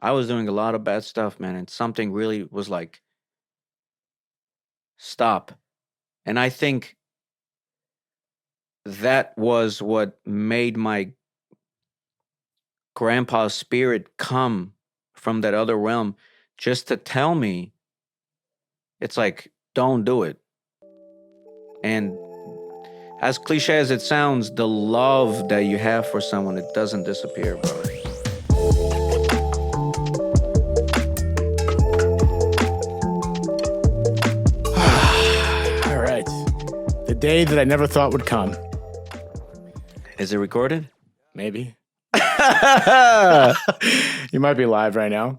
I was doing a lot of bad stuff, man, and something really was like, stop. And I think that was what made my grandpa's spirit come from that other realm just to tell me, it's like, don't do it. And as cliche as it sounds, the love that you have for someone, it doesn't disappear, bro. All right. The day that I never thought would come. Is it recorded? Maybe. You might be live right now.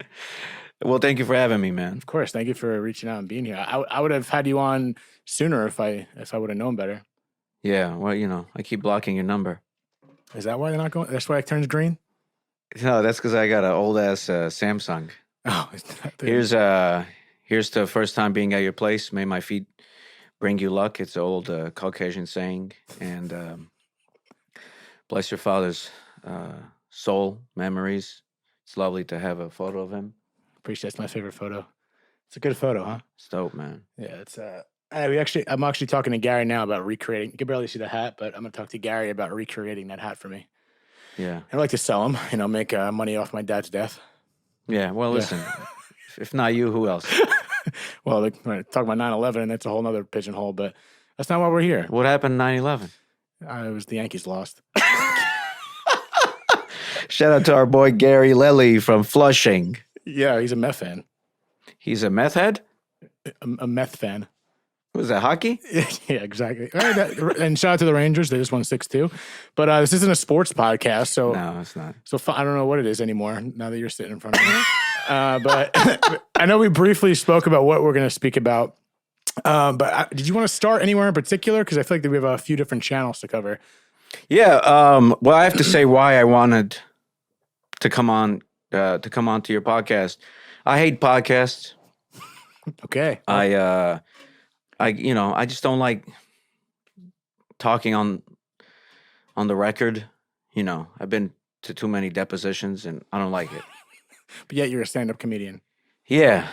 Well, thank you for having me, man. Of course. Thank you for reaching out and being here. I would have had you on sooner if I would have known better. Yeah, well, I keep blocking your number. Is that why they're not going? That's why it turns green? No, that's because I got an old-ass Samsung. Oh. Here's the first time being at your place. May my feet bring you luck. It's an old Caucasian saying. And bless your father's soul, memories. It's lovely to have a photo of him. Appreciate it. It's my favorite photo. It's a good photo, huh? It's dope, man. Yeah, it's I'm actually talking to Gary now about recreating. You can barely see the hat, but I'm gonna talk to Gary about recreating that hat for me. Yeah. I'd like to sell them, make money off my dad's death. Yeah, well, listen, if not you, who else? Well, talk about 9/11, and that's a whole nother pigeonhole, but that's not why we're here. What happened 9/11? It was the Yankees lost. Shout out to our boy Gary Lely from Flushing. Yeah, he's a meth fan. He's a meth head? A meth fan. Was that hockey? Yeah, exactly. All right, and shout out to the Rangers. They just won 6-2. But this isn't a sports podcast, so No, it's not. So I don't know what it is anymore now that you're sitting in front of me. But I know we briefly spoke about what we're going to speak about. But did you want to start anywhere in particular? Because I feel like we have a few different channels to cover. Yeah. Well, I have to say why I wanted to come on to your podcast. I hate podcasts. Okay. I just don't like talking on the record. I've been to too many depositions and I don't like it. But yet you're a stand-up comedian. Yeah.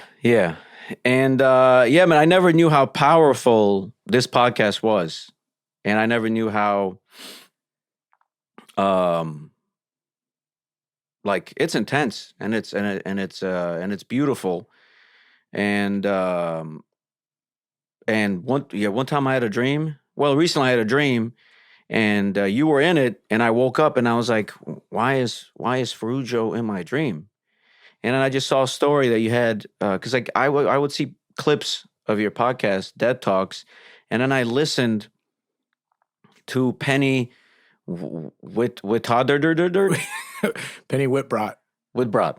And man, I never knew how powerful this podcast was. And I never knew how it's intense and it's beautiful. And one time I had a dream. Well, recently I had a dream, and you were in it, and I woke up and I was like, why is Ferrugio in my dream? And then I just saw a story that you had, because I would see clips of your podcast, Dead Talks, and then I listened to Penny Whitbrot. Penny Whitbrot.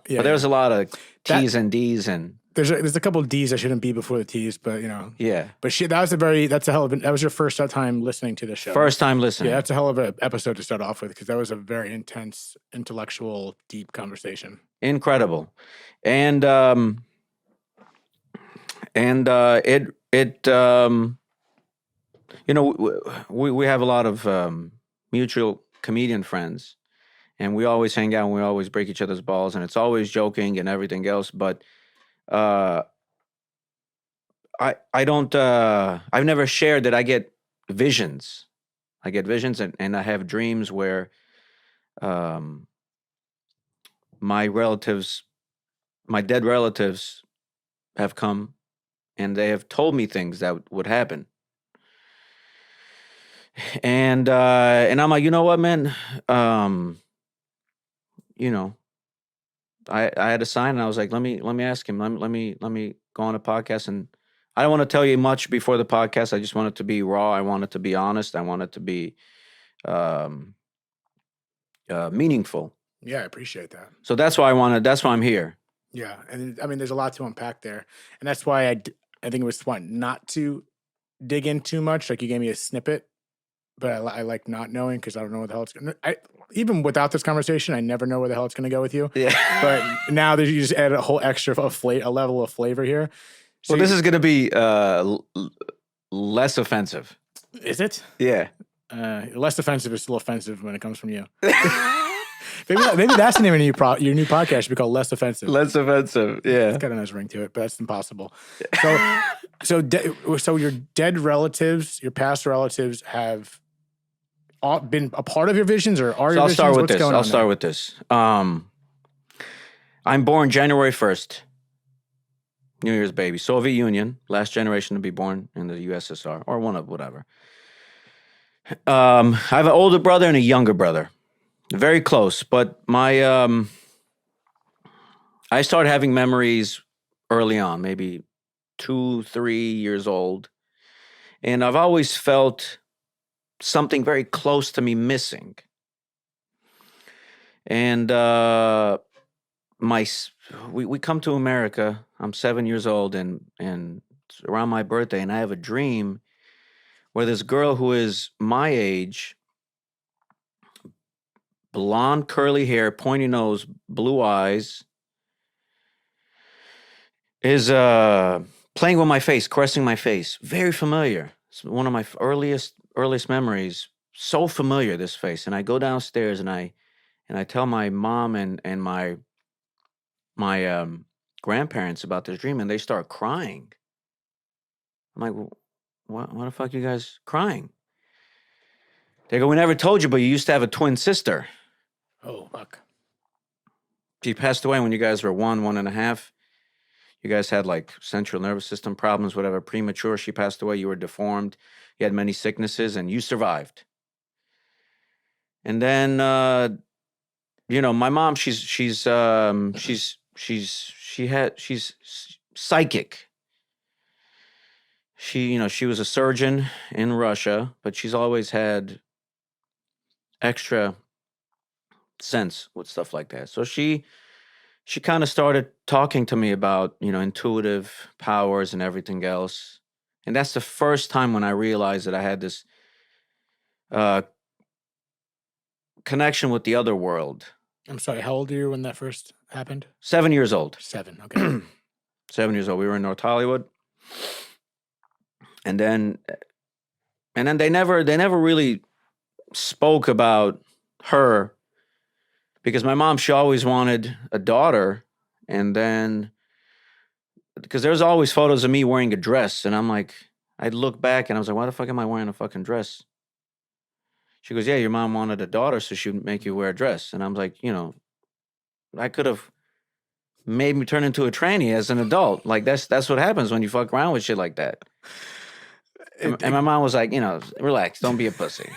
Yeah, but there was a lot of T's and D's and. There's a couple of D's that shouldn't be before the T's, but Yeah. But that was your first time listening to the show. First time listening. Yeah, that's a hell of an episode to start off with because that was a very intense, intellectual, deep conversation. Incredible, and we have a lot of mutual comedian friends, and we always hang out and we always break each other's balls, and it's always joking and everything else, but. I don't, I've never shared that I get visions. I get visions and I have dreams where, my dead relatives have come and they have told me things that would happen. And I'm like, you know what, man? I had a sign and I was like, let me ask him. Let me go on a podcast, and I don't want to tell you much before the podcast. I just want it to be raw. I want it to be honest. I want it to be meaningful. Yeah, I appreciate that. So that's why that's why I'm here. Yeah, and I mean, there's a lot to unpack there, and that's why I think it was smart not to dig in too much. Like you gave me a snippet, but I like not knowing because I don't know what the hell it's going to. Even without this conversation, I never know where the hell it's going to go with you. Yeah. But now that you just add a whole extra a level of flavor here. So this is going to be less offensive. Is it? Yeah. Less offensive is still offensive when it comes from you. maybe that's the name of your new podcast should be called Less Offensive. Less offensive. Yeah. It's got a nice ring to it, but that's impossible. So your dead relatives, your past relatives have been a part of your visions, or are your visions? I'll start with this. I'm born January 1st, New Year's baby, Soviet Union, last generation to be born in the USSR, or one of whatever. I have an older brother and a younger brother, very close. But I started having memories early on, maybe 2-3 years old, and I've always felt something very close to me missing. And we come to America. I'm 7 years old, and it's around my birthday, and I have a dream where this girl who is my age, blonde, curly hair, pointy nose, blue eyes, is playing with my face, caressing my face. Very familiar. It's one of my earliest memories. So familiar, this face. And I go downstairs and I tell my mom and my grandparents about this dream, and they start crying. I'm like, well, why the fuck are you guys crying? They go, we never told you, but you used to have a twin sister. Oh, fuck. She passed away when you guys were 1.5. You guys had like central nervous system problems, whatever, premature. She passed away. You were deformed. You had many sicknesses, and you survived. And then, my mom, she's psychic. She was a surgeon in Russia, but she's always had extra sense with stuff like that. So she kind of started talking to me about, intuitive powers and everything else. And that's the first time when I realized that I had this connection with the other world. I'm sorry, how old are you when that first happened? 7 years old. 7, okay. 7 years old. We were in North Hollywood. And then they never really spoke about her, because my mom, she always wanted a daughter. And then, because there's always photos of me wearing a dress, and I'm like, I'd look back and I was like, why the fuck am I wearing a fucking dress? She goes, yeah, your mom wanted a daughter, so she'd make you wear a dress. And I'm like, I could have made me turn into a tranny as an adult. Like, that's what happens when you fuck around with shit like that. And my mom was like, relax, don't be a pussy.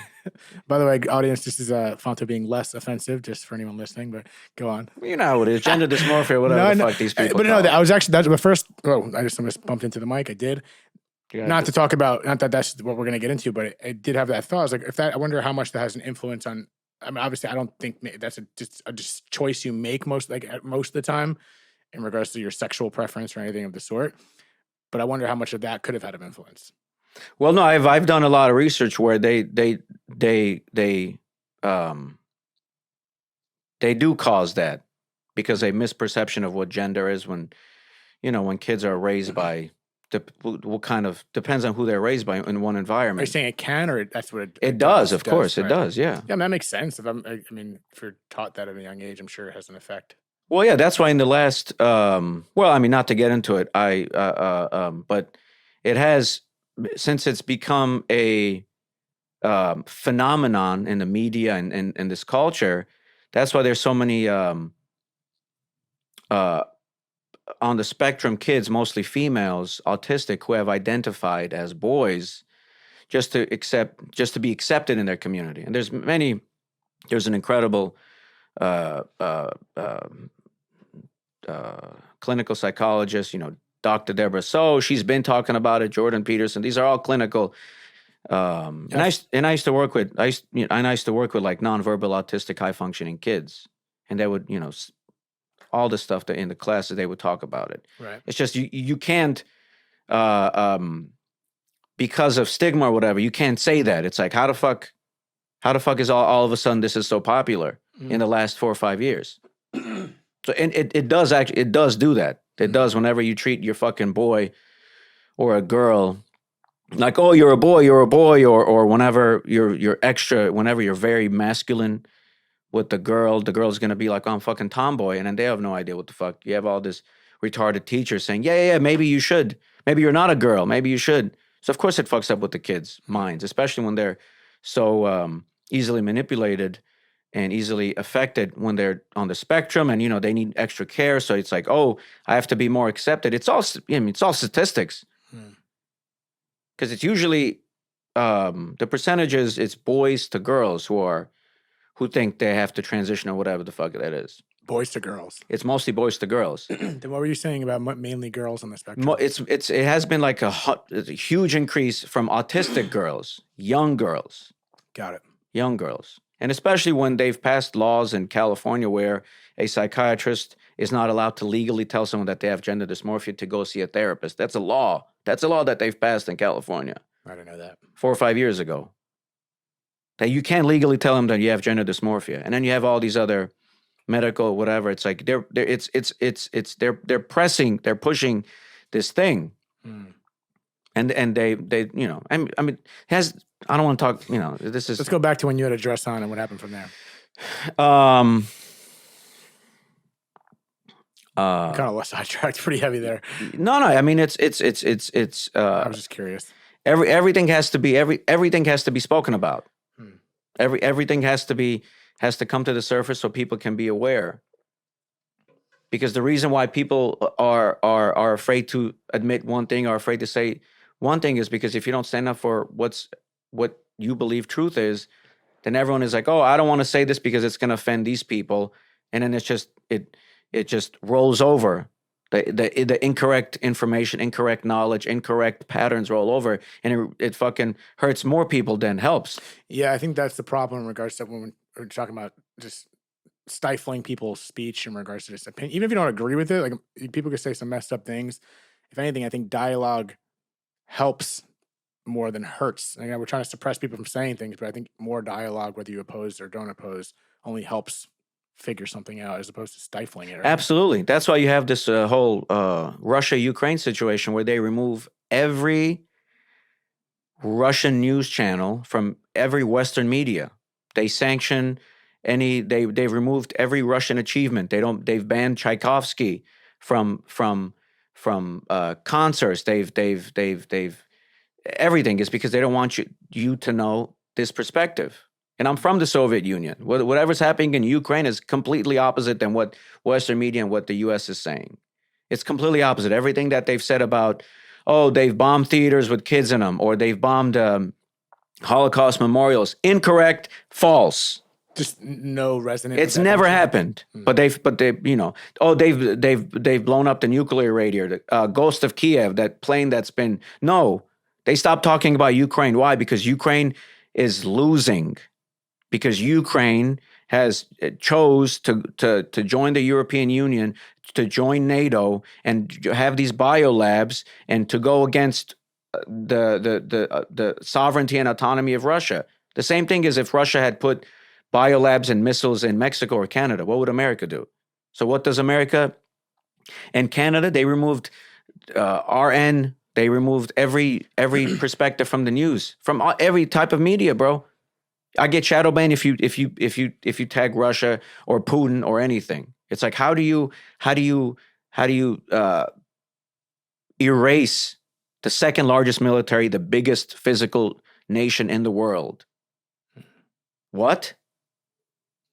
By the way, audience, this is Fanto being less offensive, just for anyone listening, but go on. You know how it is, gender dysmorphia, whatever the fuck these people But call it. I was actually, that's the first, I just almost bumped into the mic, I did. Not that that's what we're going to get into, but I did have that thought. I was like, I wonder how much that has an influence on, I mean, obviously, I don't think that's just a choice you make most of the time in regards to your sexual preference or anything of the sort. But I wonder how much of that could have had an influence. Well, no, I've done a lot of research where they do cause that, because a misperception of what gender is when kids are raised by what kind of, depends on who they're raised by in one environment. Are you saying it can, or that's what it does? Of course, it does. Yeah. Yeah, that makes sense. If if you're taught that at a young age, I'm sure it has an effect. Well, yeah, that's why in the last, not to get into it, but it has, since it's become a phenomenon in the media and this culture. That's why there's so many on the spectrum kids, mostly females, autistic, who have identified as boys just to be accepted in their community. And there's an incredible clinical psychologist, Dr. Deborah So, she's been talking about it, Jordan Peterson. These are all clinical. And I used to work with like nonverbal autistic high functioning kids, and they would, all the stuff that in the classes they would talk about it. Right. It's just you can't because of stigma or whatever, you can't say that. It's like, how the fuck is all of a sudden this is so popular in the last 4 or 5 years? So and it does do that. It does whenever you treat your fucking boy or a girl like, oh, you're a boy, or whenever you're extra, whenever you're very masculine with the girl's gonna be like, oh, I'm fucking tomboy, and then they have no idea what the fuck. You have all this retarded teacher saying, yeah, maybe you should. Maybe you're not a girl. Maybe you should. So of course it fucks up with the kids' minds, especially when they're so easily manipulated and easily affected when they're on the spectrum, and they need extra care. So it's like, oh, I have to be more accepted. It's all it's all statistics, because it's usually the percentages. It's boys to girls who think they have to transition or whatever the fuck that is. Boys to girls. It's mostly boys to girls. Then what were you saying about mainly girls on the spectrum? It has been like a huge increase from autistic girls, young girls. Got it. Young girls. And especially when they've passed laws in California where a psychiatrist is not allowed to legally tell someone that they have gender dysmorphia to go see a therapist. That's a law. That's a law that they've passed in California. I didn't know that. 4 or 5 years ago. That you can't legally tell them that you have gender dysmorphia. And then you have all these other medical whatever. It's like they're pushing this thing. And they I mean I don't want to talk, this is. Let's go back to when you had a dress on and what happened from there. Kind of lost sidetracked pretty heavy there. No, I mean it's I was just curious. Everything has to be spoken about. Everything has to come to the surface so people can be aware. Because the reason why people are afraid to admit one thing or afraid to say one thing is because if you don't stand up for what you believe truth is, then everyone is like, oh, I don't want to say this because it's going to offend these people, and then it just rolls over. The incorrect information, incorrect knowledge, incorrect patterns roll over, and it fucking hurts more people than helps. Yeah, I think that's the problem in regards to when we're talking about just stifling people's speech in regards to this opinion. Even if you don't agree with it, like people can say some messed up things. If anything, I think dialogue helps more than hurts. Again, we're trying to suppress people from saying things, but I think more dialogue, whether you oppose or don't oppose, only helps figure something out as opposed to stifling it. Right? Absolutely. That's why you have this whole Russia-Ukraine situation where they remove every Russian news channel from every Western media. They sanction they've removed every Russian achievement. They've banned Tchaikovsky from concerts. They've everything is because they don't want you to know this perspective. And I'm from the Soviet Union. Whatever's happening in Ukraine is completely opposite than what Western media and what the U.S. is saying. It's completely opposite. Everything that they've said about, oh, they've bombed theaters with kids in them, or they've bombed Holocaust memorials. Incorrect, false. Just no resonance. It's never happened. But they've blown up the nuclear radiator, the Ghost of Kiev, that plane that's been. No, they stopped talking about Ukraine. Why? Because Ukraine is losing. Because Ukraine has chose to join the European Union, to join NATO, and have these biolabs, and to go against the sovereignty and autonomy of Russia. The same thing as if Russia had put biolabs and missiles in Mexico or Canada. What would America do? So what does America and Canada? They removed RN. They removed every perspective from the news, from every type of media, bro. I get shadow banned if you tag Russia or Putin or anything. It's like, how do you erase the second largest military, the biggest physical nation in the world? What?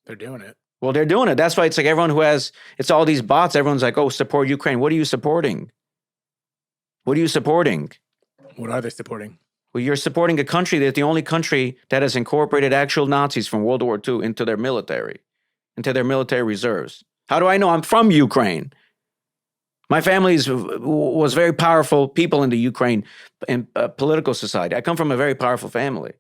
They're doing it. Well, they're doing it. That's why it's like everyone it's all these bots. Everyone's like, oh, support Ukraine. What are you supporting? What are you supporting? What are they supporting? Well, you're supporting a country that's the only country that has incorporated actual Nazis from World War II into their military reserves. How do I know? I'm from Ukraine. My family was very powerful people in the Ukraine in political society. I come from a very powerful family.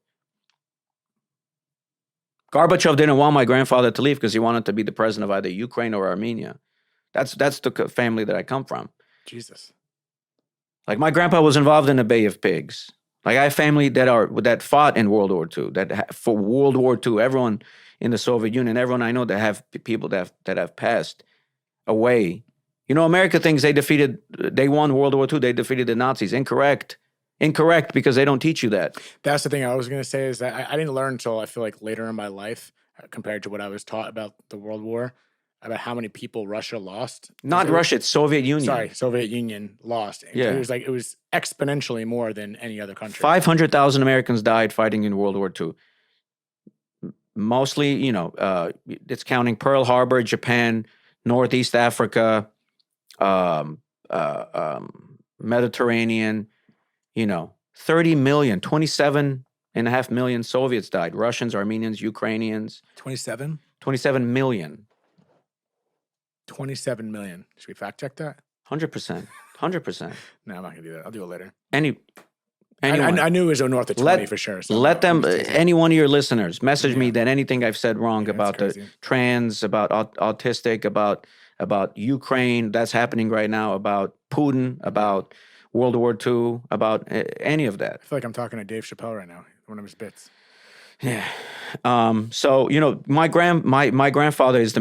Gorbachev didn't want my grandfather to leave because he wanted to be the president of either Ukraine or Armenia. That's the family that I come from. Jesus. Like my grandpa was involved in the Bay of Pigs. Like I have family that fought in World War II, for World War II. Everyone in the Soviet Union, everyone I know that have people that have passed away. America thinks they won World War II. They defeated the Nazis. Incorrect, because they don't teach you that. That's the thing I was going to say is that I didn't learn until I feel like later in my life. compared to what I was taught about the World War, about how many people Russia lost. Not Russia, it's Soviet Union. Sorry, Soviet Union lost. Yeah. It was exponentially more than any other country. 500,000 Americans died fighting in World War II. Mostly, it's counting Pearl Harbor, Japan, Northeast Africa, Mediterranean, 30 million, 27.5 million Soviets died. Russians, Armenians, Ukrainians. 27? 27 million. 27 million. Should we fact check that? 100%. 100%. No, I'm not going to do that. I'll do it later. Anyone. I knew it was north of 20 for sure. So let them, any one of your listeners, message me that anything I've said wrong about the trans, about autistic, about Ukraine, that's happening right now, about Putin, about World War II, about any of that. I feel like I'm talking to Dave Chappelle right now, one of his bits. Yeah. So, my grandfather is the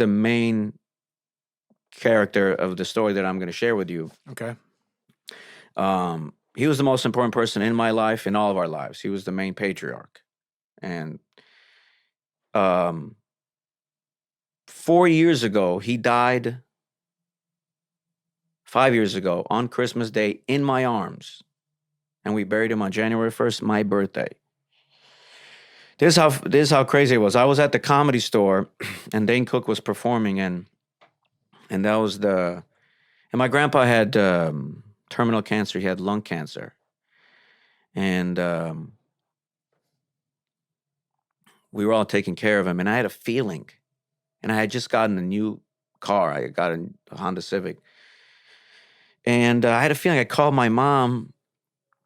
main character of the story that I'm going to share with you. Okay. He was the most important person in my life, in all of our lives. He was the main patriarch. And 4 years ago, he died. 5 years ago, on Christmas Day, in my arms. And we buried him on January 1st, my birthday. This is how crazy it was. I was at the Comedy Store, and Dane Cook was performing, and that was and my grandpa had terminal cancer. He had lung cancer. And we were all taking care of him. And I had a feeling. And I had just gotten a new car. I got a Honda Civic. And I had a feeling. I called my mom.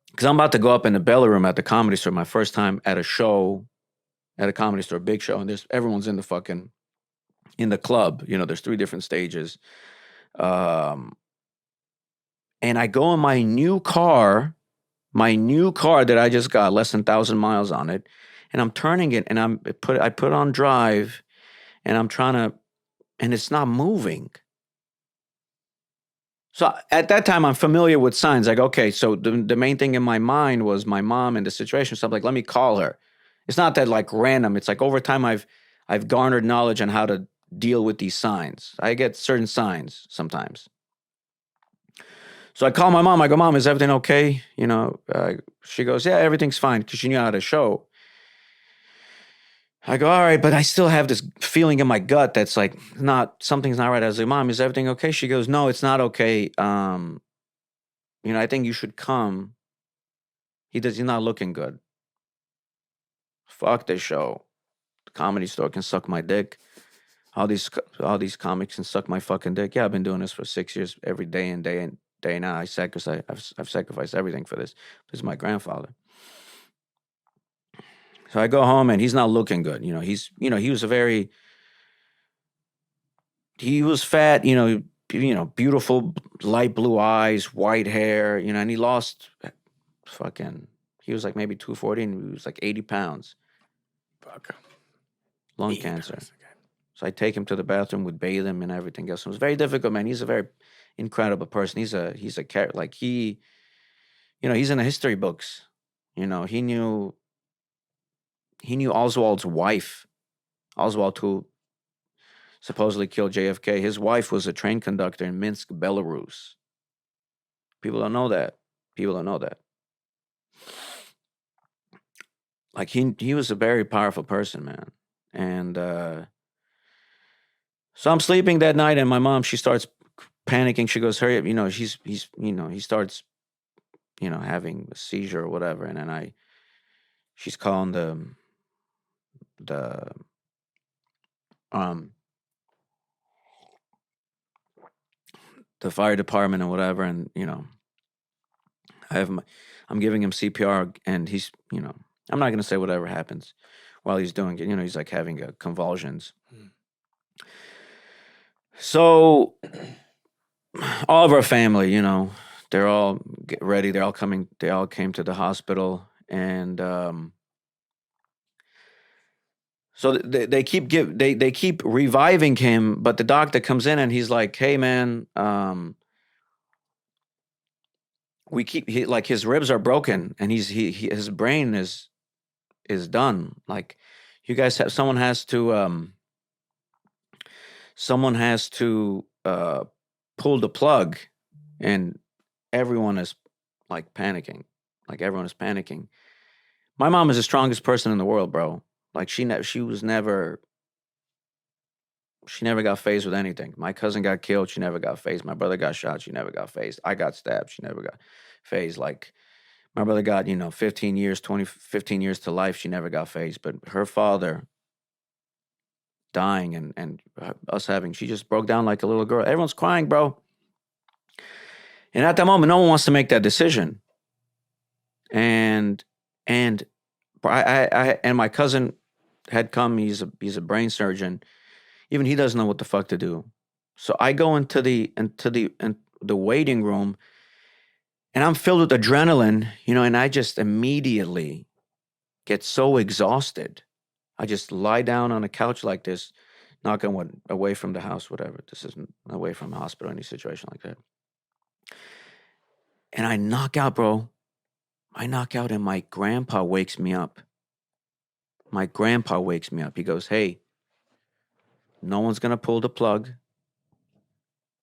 Because I'm about to go up in the belly room at the Comedy Store. My first time at a show. At a Comedy Store. Big show. And everyone's in the club. There's 3 different stages. And I go in my new car that I just got, less than 1,000 miles on it, and I'm turning it, and I put on drive, and I'm trying to, and it's not moving. So at that time, I'm familiar with signs. Like, okay, so the main thing in my mind was my mom and the situation. So I'm like, let me call her. It's not that like random. It's like over time I've garnered knowledge on how to deal with these signs. I get certain signs sometimes. So I call my mom. I go, Mom, is everything okay? She goes, yeah, everything's fine, because she knew how to show. I go, all right, but I still have this feeling in my gut that's like, something's not right. I was like, Mom, is everything okay? She goes, no, it's not okay. I think you should come. He's not looking good. Fuck this show. The Comedy Store can suck my dick. All these comics can suck my fucking dick. Yeah, I've been doing this for 6 years, every day and day and day now. I've sacrificed everything for this. This is my grandfather. So I go home, and he's not looking good. He was fat, beautiful light blue eyes, white hair, and he lost he was like maybe 240, and he was like 80 pounds. Fuck. Lung cancer. So I take him to the bathroom, would bathe him and everything else. It was very difficult, man. He's a very incredible person. He's a character. Like he's in the history books. He knew Oswald's wife. Oswald, who supposedly killed JFK. His wife was a train conductor in Minsk, Belarus. People don't know that. Like he was a very powerful person, man. And so I'm sleeping that night, and my mom, she starts panicking. She goes, hurry up. He starts, having a seizure or whatever. And then she's calling the fire department and whatever. And, I'm giving him CPR, and he's, I'm not going to say whatever happens while he's doing it. He's like having convulsions. So all of our family, they're all get ready. They're all coming. They all came to the hospital, and so they keep reviving him. But the doctor comes in, and he's like, "Hey, man, his ribs are broken, and his brain is done. Like, You guys have someone has to pull the plug, and everyone is like panicking. Like everyone is panicking. My mom is the strongest person in the world, bro. Like she never got phased with anything. My cousin got killed, she never got phased. My brother got shot, she never got phased. I got stabbed, she never got phased. Like my brother got, 15 years, 15 years to life, she never got phased. But her father dying and us having, she just broke down like a little girl. Everyone's crying, bro. And at that moment, no one wants to make that decision. And and my cousin had come. He's a brain surgeon. Even he doesn't know what the fuck to do. So I go into the waiting room, and I'm filled with adrenaline, and I just immediately get so exhausted. I just lie down on a couch like this, not going away from the house, whatever. This isn't away from the hospital, any situation like that. And I knock out, bro. I knock out, and my grandpa wakes me up. My grandpa wakes me up. He goes, "Hey, no one's going to pull the plug.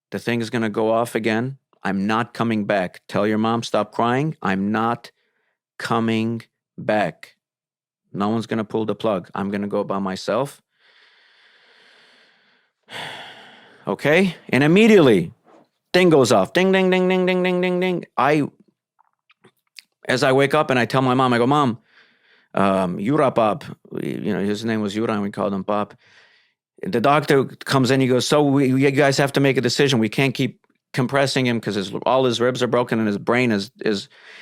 The thing is going to go off again. I'm not coming back. Tell your mom, stop crying. I'm not coming back. No one's going to pull the plug. I'm going to go by myself." Okay? And immediately, thing goes off. Ding, ding, ding, ding, ding, ding, ding, ding. As I wake up and I tell my mom, I go, "Mom, Yura Pop," his name was Yura and we called him Pop. The doctor comes in, he goes, "So you guys have to make a decision. We can't keep compressing him because all his ribs are broken and his brain is."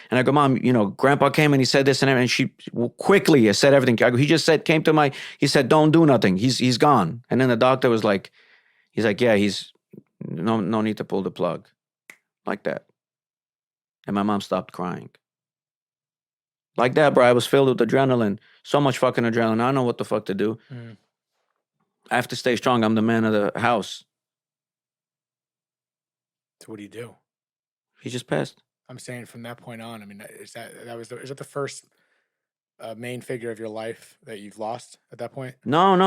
And I go, "Mom, Grandpa came and he said this and everything." And she quickly said everything. He just said, he said, "Don't do nothing. He's gone." And then the doctor was like, "Yeah, he's no need to pull the plug," like that. And my mom stopped crying. Like that, bro. I was filled with adrenaline. So much fucking adrenaline. I don't know what the fuck to do. Mm. I have to stay strong. I'm the man of the house. So what do you do? He just passed. I'm saying from that point on, I mean, is that the first main figure of your life that you've lost at that point? No.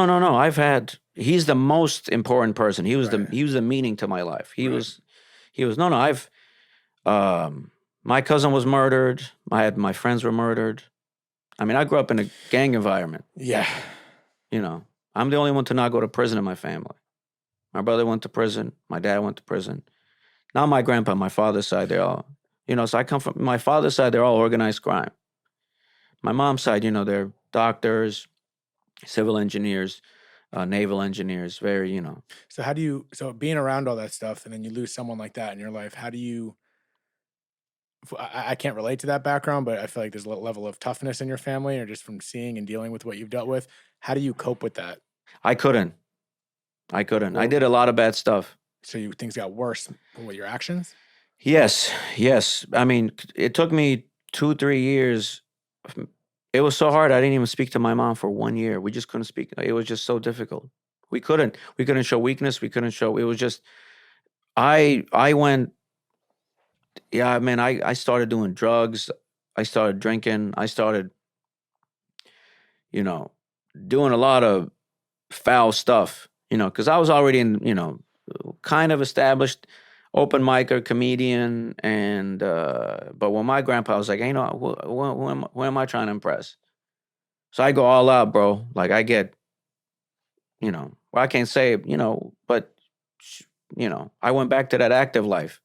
He's the most important person. He was Right. he was the meaning to my life. He Right. was my cousin was murdered. My friends were murdered. I mean, I grew up in a gang environment. Yeah. I'm the only one to not go to prison in my family. My brother went to prison. My dad went to prison. Not my grandpa, my father's side, they're all, so I come from my father's side, they're all organized crime. My mom's side, they're doctors, civil engineers, naval engineers, very, So being around all that stuff and then you lose someone like that in your life, how do you, I can't relate to that background, but I feel like there's a level of toughness in your family or just from seeing and dealing with what you've dealt with. How do you cope with that? I couldn't. I Well, did a lot of bad stuff. So things got worse with your actions? Yes. I mean, it took me 2-3 years. It was so hard. I didn't even speak to my mom for 1 year. We just couldn't speak. It was just so difficult. We couldn't show weakness. It was just, I went, yeah, man, I started doing drugs. I started drinking. I started, doing a lot of foul stuff, because I was already in, kind of established open micer, comedian, and but when my grandpa was like, "Hey, who am I trying to impress?" So I go all out, bro. Like I get, well, I can't say, but I went back to that active life.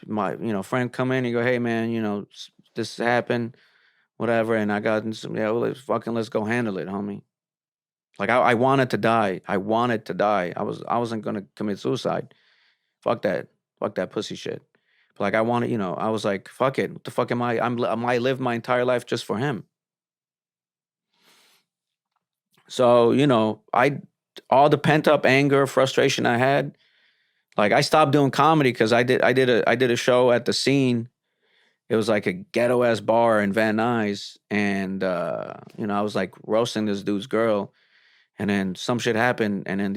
My friend come in and go, "Hey, man, this happened, whatever," and I got in some, well, let's go handle it, homie. Like I wanted to die. I wasn't gonna commit suicide. Fuck that pussy shit. But like I wanted, I was like, fuck it. What the fuck am I? I lived my entire life just for him. So, all the pent up anger, frustration I had, like I stopped doing comedy because I did a show at the Scene. It was like a ghetto ass bar in Van Nuys, and I was like roasting this dude's girl, and then some shit happened, and then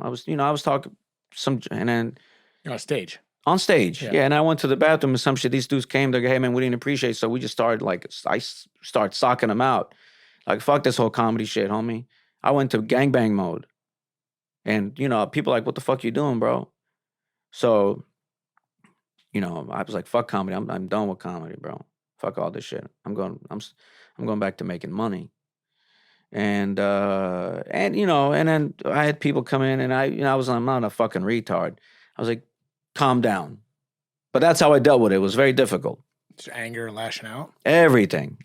I was talking and then On stage. on stage, Yeah. yeah. And I went to the bathroom, and some shit. These dudes came. They go, "Hey man, we didn't appreciate." So we just started I start socking them out, Like, fuck this whole comedy shit, homie. I went to gangbang mode. And, people are like, what the fuck you doing, bro? So, I was like, fuck comedy. I'm done with comedy, bro. Fuck all this shit. I'm going back to making money. And and then I had people come in, and I'm not a fucking retard. I was like, calm down. But that's how I dealt with it. It was very difficult. Just anger and lashing out. Everything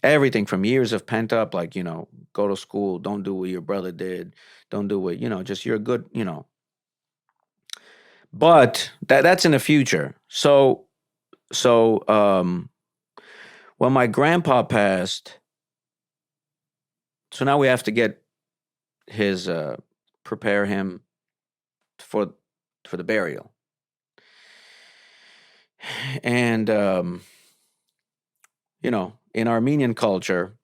from years of pent up, like, go to school, don't do what your brother did, don't do what, just you're good, But that's in the future. So when my grandpa passed, so now we have to get his prepare him for the burial. And in Armenian culture,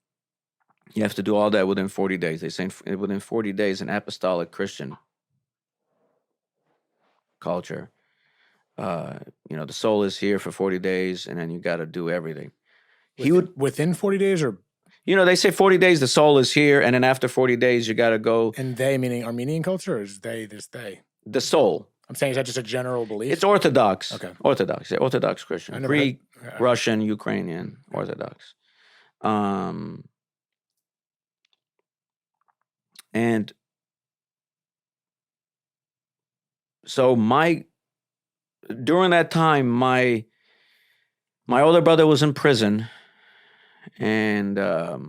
you have to do all that within 40 days. They say within 40 days in apostolic Christian culture, the soul is here for 40 days, and then you got to do everything. Within 40 days, or they say 40 days the soul is here, and then after 40 days you got to go. And they meaning Armenian culture, or is they this they? The soul. I'm saying, is that just a general belief? It's Orthodox. Okay. Orthodox Christian. Greek, Russian, Ukrainian, Orthodox. And so during that time, my older brother was in prison, and there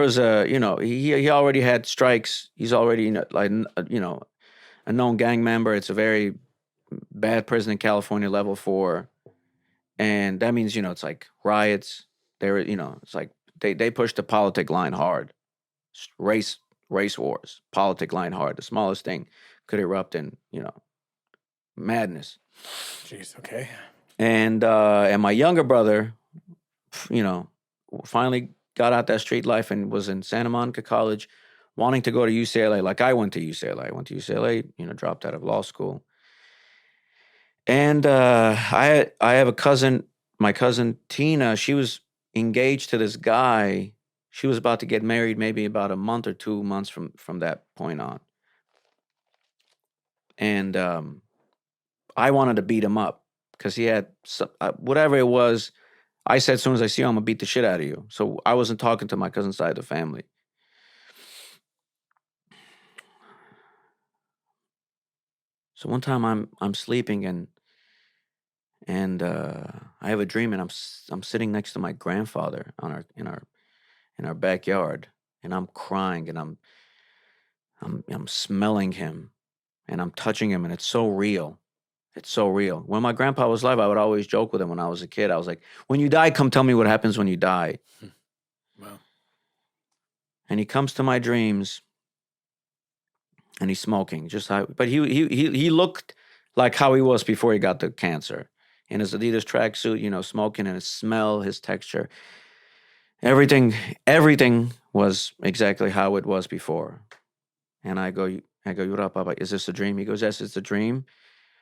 was he already had strikes. He's already a known gang member. It's a very bad prison in California, level 4, and that means it's like riots. There, it's like they push the politic line hard, race wars, politic line hard. The smallest thing could erupt in madness. Jeez. Okay. And my younger brother, finally got out that street life and was in Santa Monica College, wanting to go to UCLA. Like I went to UCLA. I went to UCLA. Dropped out of law school. And I have a cousin. My cousin Tina. She was engaged to this guy. She was about to get married maybe about a month or 2 months from that point on. And I wanted to beat him up because he had whatever it was. I said, as soon as I see you, I'm going to beat the shit out of you. So I wasn't talking to my cousin's side of the family. So one time I'm sleeping and I have a dream, and I'm sitting next to my grandfather in our backyard, and I'm crying, and I'm smelling him, and I'm touching him, and it's so real. It's so real. When my grandpa was alive, I would always joke with him when I was a kid. I was like, when you die, come tell me what happens when you die. Wow. And he comes to my dreams, and he's smoking, but he looked like how he was before he got the cancer. In his Adidas tracksuit, smoking, and his smell, his texture. Everything was exactly how it was before. And I go, Yura, Papa, is this a dream? He goes, yes, it's a dream,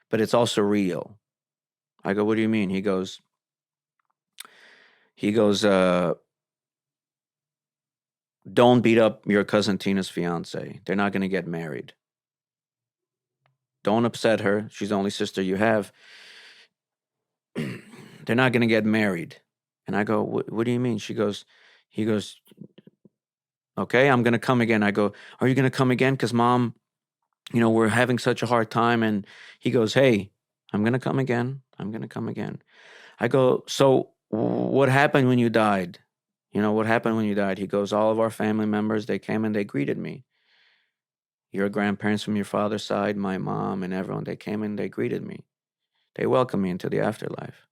but it's also real. I go, what do you mean? He goes, don't beat up your cousin Tina's fiance. They're not going to get married. Don't upset her. She's the only sister you have. They're not going to get married. And I go, what do you mean? He goes, okay, I'm going to come again. I go, are you going to come again? Because Mom, we're having such a hard time. And he goes, hey, I'm going to come again. I go, so what happened when you died? What happened when you died? He goes, all of our family members, they came and they greeted me. Your grandparents from your father's side, my mom, and everyone, they came and they greeted me. They welcomed me into the afterlife.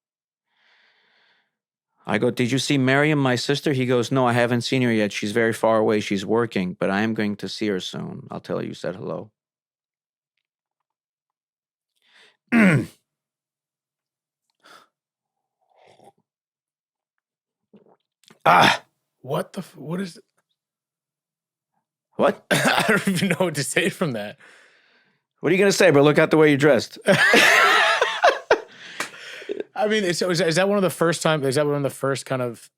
I go, did you see Miriam, my sister? He goes, no, I haven't seen her yet. She's very far away. She's working, but I am going to see her soon. I'll tell her you said hello. What is it? What? I don't even know what to say from that. What are you going to say, bro? Look out the way you're dressed. I mean, is that one of the first time? Is that one of the first kind of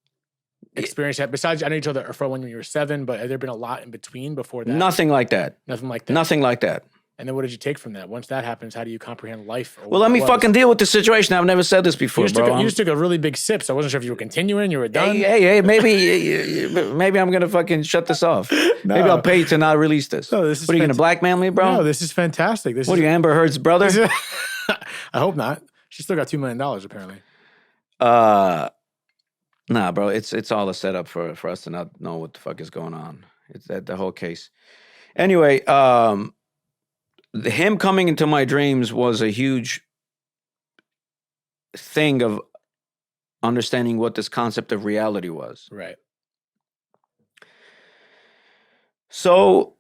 experience? Besides, I know you told that for when you were 7, but have there been a lot in between before that? Nothing like that. Nothing like that. Nothing like that. And then what did you take from that? Once that happens, how do you comprehend life? Well, let me fucking deal with the situation. I've never said this before, bro. You just took a really big sip, so I wasn't sure if you were continuing, you were done. Hey, maybe I'm gonna fucking shut this off. No. Maybe I'll pay you to not release this. No, this is what are you gonna blackmail me, bro? No, this is fantastic. What are you, Amber Heard's brother? I hope not. She still got $2 million apparently. Nah, bro. It's all a setup for us to not know what the fuck is going on. It's that the whole case. Anyway, him coming into my dreams was a huge thing of understanding what this concept of reality was. Right. So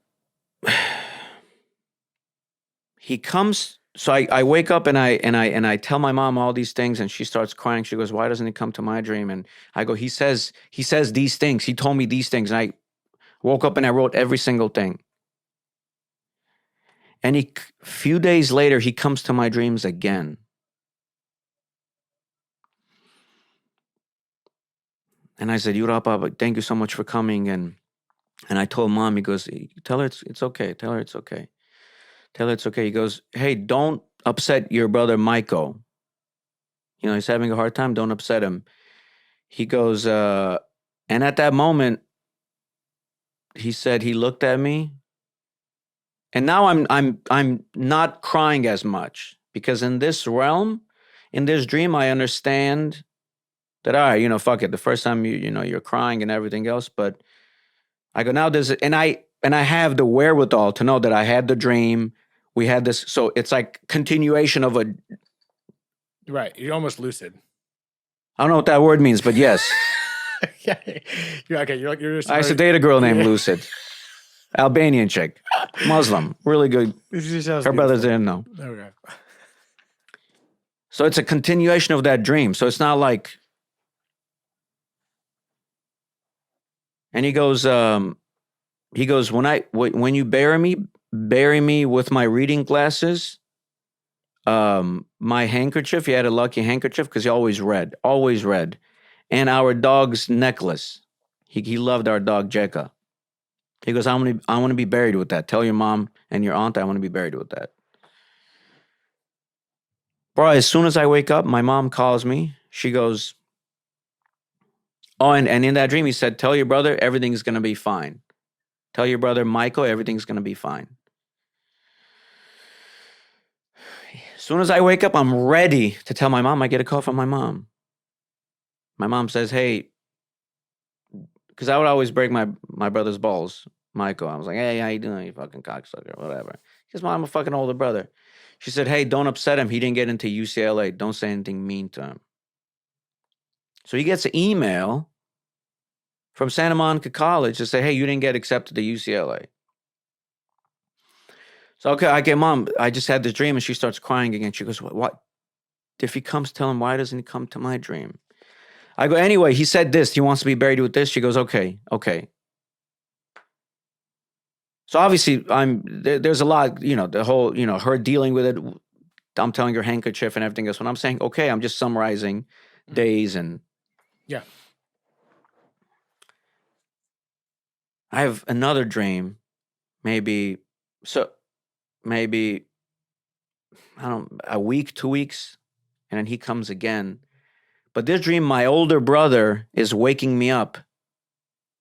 he comes. So I wake up and I tell my mom all these things, and she starts crying. She goes, "Why doesn't he come to my dream?" And I go, "He says these things. He told me these things." And I woke up and I wrote every single thing. And a few days later, he comes to my dreams again. And I said, Yurapa, thank you so much for coming. And I told Mom, he goes, tell her it's okay. Tell her it's okay. Tell her it's okay. He goes, hey, don't upset your brother Michael. You know, he's having a hard time. Don't upset him. He goes, and at that moment, he said he looked at me. And now I'm not crying as much, because in this realm, in this dream, I understand that, all right, you know, fuck it. The first time you're crying and everything else, but I go, now there's, and I have the wherewithal to know that I had the dream. We had this, so it's like continuation of a. Right, you're almost lucid. I don't know what that word means, but yes. Yeah, you're okay. You're just. I used to date a girl named Lucid. Albanian chick, Muslim, really good. Her brothers didn't know. Okay. So it's a continuation of that dream. So it's not like. And he goes, when you bury me with my reading glasses, my handkerchief. He had a lucky handkerchief because he always read, and our dog's necklace. He loved our dog Jekka. He goes, I want to be buried with that. Tell your mom and your aunt I want to be buried with that. Bro, as soon as I wake up, my mom calls me. She goes, oh, and in that dream, he said, tell your brother everything's going to be fine. Tell your brother Michael everything's going to be fine. As soon as I wake up, I'm ready to tell my mom. I get a call from my mom. My mom says, hey, because I would always break my brother's balls, Michael. I was like, hey, how you doing, you fucking cocksucker, whatever. She goes, Mom, I'm a fucking older brother. She said, hey, don't upset him. He didn't get into UCLA. Don't say anything mean to him. So he gets an email from Santa Monica College to say, hey, you didn't get accepted to UCLA. So, okay, I get Mom, I just had this dream, and she starts crying again. She goes, what? If he comes, tell him, why doesn't he come to my dream? I go, anyway, he said this. He wants to be buried with this. She goes, okay. So obviously, there's a lot, the whole, her dealing with it. I'm telling her handkerchief and everything else. When I'm saying, okay, I'm just summarizing days and. Yeah. I have another dream, maybe, a week, 2 weeks, and then he comes again. But this dream, my older brother is waking me up.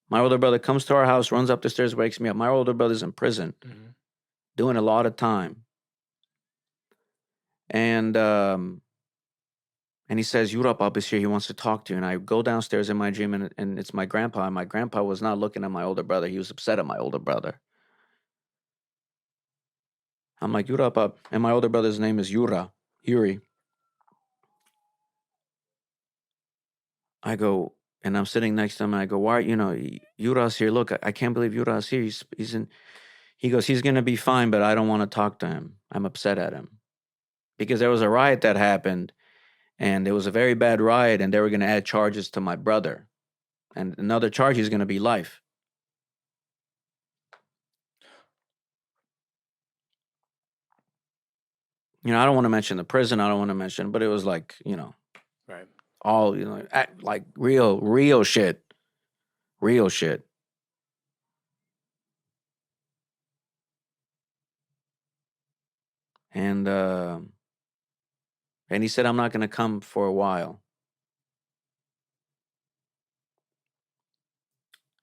My older brother comes to our house, runs up the stairs, wakes me up. My older brother's in prison, doing a lot of time. And he says, Yurap is here. He wants to talk to you. And I go downstairs in my dream, and it's my grandpa. And my grandpa was not looking at my older brother. He was upset at my older brother. I'm like, Yurap. And my older brother's name is Yuri. I go, and I'm sitting next to him, and I go, why, Yura's here. Look, I can't believe Yura's here. He's in. He goes, he's going to be fine, but I don't want to talk to him. I'm upset at him. Because there was a riot that happened, and it was a very bad riot, and they were going to add charges to my brother. And another charge is going to be life. I don't want to mention the prison. I don't want to mention, but it was like, Right. All, like real shit. Real shit. And he said, I'm not going to come for a while.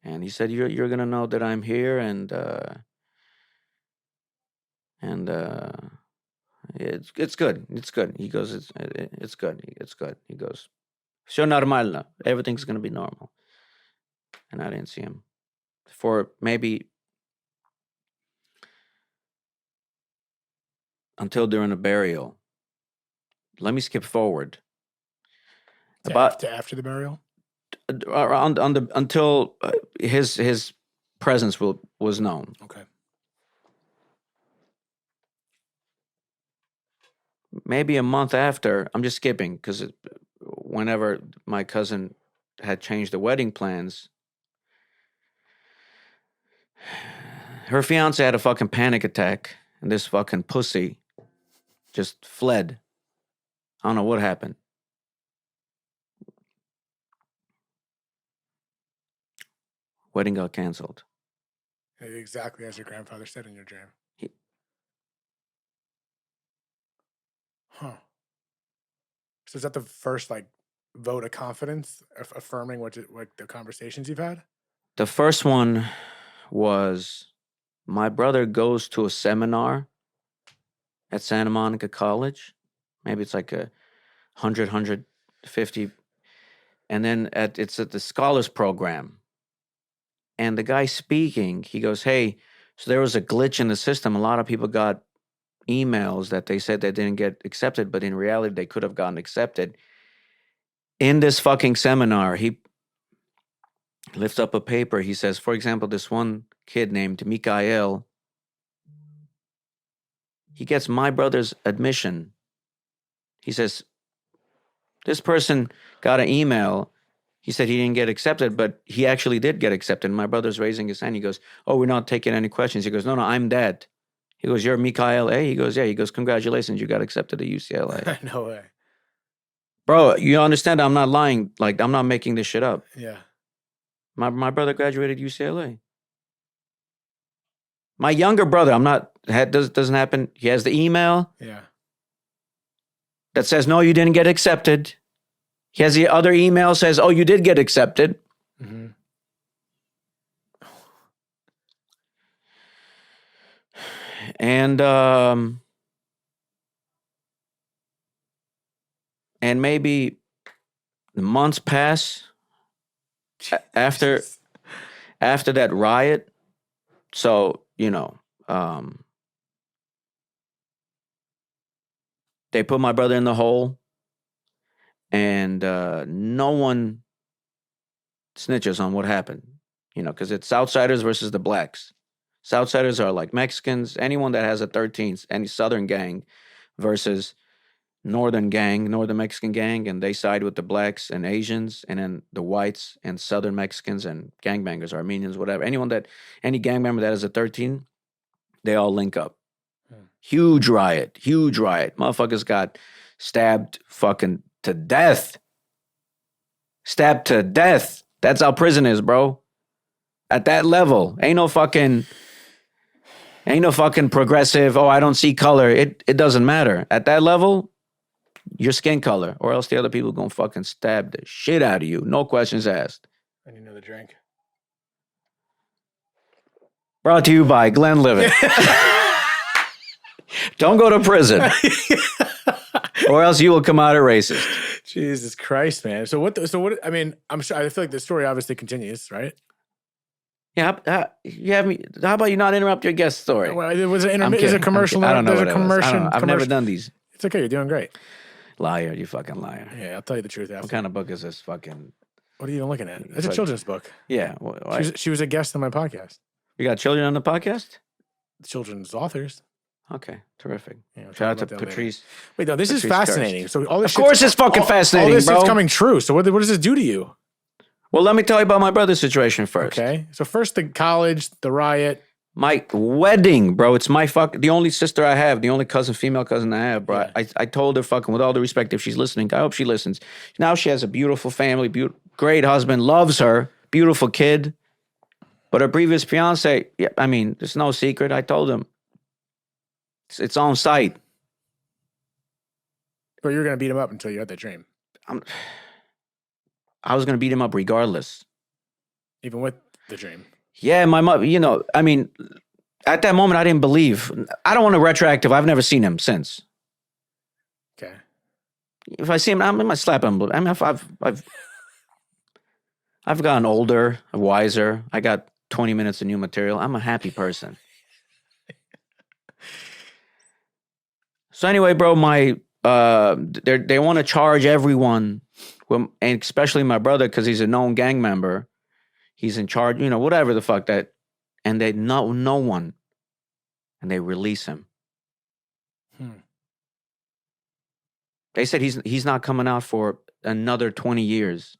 And he said, you're going to know that I'm here, and it's good. It's good. He goes, it's good. It's good. He goes, все нормально. Everything's going to be normal. And I didn't see him for maybe until during the burial. Let me skip forward. After the burial? Until his presence was known. Okay. Maybe a month after, I'm just skipping because whenever my cousin had changed the wedding plans, her fiance had a fucking panic attack, and this fucking pussy just fled. I don't know what happened. Wedding got canceled. Exactly as your grandfather said in your dream. Huh. So is that the first vote of confidence, affirming what the conversations you've had? The first one was my brother goes to a seminar at Santa Monica College. Maybe it's like 150. And then it's at the Scholars Program. And the guy speaking, he goes, hey, so there was a glitch in the system. A lot of people got emails that they said they didn't get accepted, but in reality, they could have gotten accepted. In this fucking seminar, he lifts up a paper. He says, for example, this one kid named Mikael, he gets my brother's admission. He says, this person got an email. He said he didn't get accepted, but he actually did get accepted. My brother's raising his hand. He goes, oh, we're not taking any questions. He goes, no, I'm dead. He goes, you're Mikael A? He goes, yeah. He goes, congratulations, you got accepted to UCLA. No way. Bro, you understand I'm not lying. Like, I'm not making this shit up. Yeah. My brother graduated UCLA. My younger brother, doesn't happen. He has the email. Yeah. That says, no, you didn't get accepted. He has the other email says, oh, you did get accepted. Mm-hmm. And maybe months pass after that riot. So, they put my brother in the hole, and no one snitches on what happened, because it's Southsiders versus the blacks. Southsiders are like Mexicans, anyone that has a 13th, any Southern gang versus Northern Mexican gang, and they side with the blacks and Asians, and then the whites and Southern Mexicans and gangbangers, Armenians, whatever. Any gang member that has a 13, they all link up. Huge riot. Motherfuckers got stabbed fucking to death. Stabbed to death. That's how prison is, bro. At that level. Ain't no fucking progressive, oh, I don't see color. It doesn't matter. At that level, your skin color, or else the other people gonna fucking stab the shit out of you. No questions asked. And you know the drink. Brought to you by Glenlivet. Don't go to prison, or else you will come out a racist. Jesus Christ, man. So what? I mean, I'm sure. I feel like the story obviously continues, right? Yeah. You have me. How about you not interrupt your guest story? Well, it was a commercial. I don't know. I've never done these. It's okay. You're doing great. Liar, you fucking liar. Yeah, I'll tell you the truth after. What kind of book is this? Fucking. What are you even looking at? It's a children's book. Yeah. She was a guest on my podcast. You got children on the podcast? Children's authors. Okay, terrific. Yeah, shout out to Patrice. Later. Wait, no, this is fascinating. So all this, of course, it's fucking fascinating, all this bro. All this is coming true. So what does this do to you? Well, let me tell you about my brother's situation first. Okay, so first the college, the riot. My wedding, bro. It's my the only sister I have, the only female cousin I have, bro. Yeah. I told her fucking with all the respect if she's listening. I hope she listens. Now she has a beautiful family, great husband, loves her, beautiful kid. But her previous fiance, yeah, I mean, there's no secret. I told him it's on site. But you were gonna beat him up until you had that dream, I was gonna beat him up regardless. even with the dream. Yeah, my mother. You know, I mean, at that moment, I didn't believe. I don't want to retroactive. I've never seen him since. Okay. If I see him, I might slap him. I mean, I've gotten older, wiser. I got 20 minutes of new material. I'm a happy person. So anyway, bro, they want to charge everyone, and especially my brother because he's a known gang member. He's in charge, you know, whatever the fuck that, and they know no one, and they release him. They said he's not coming out for another 20 years.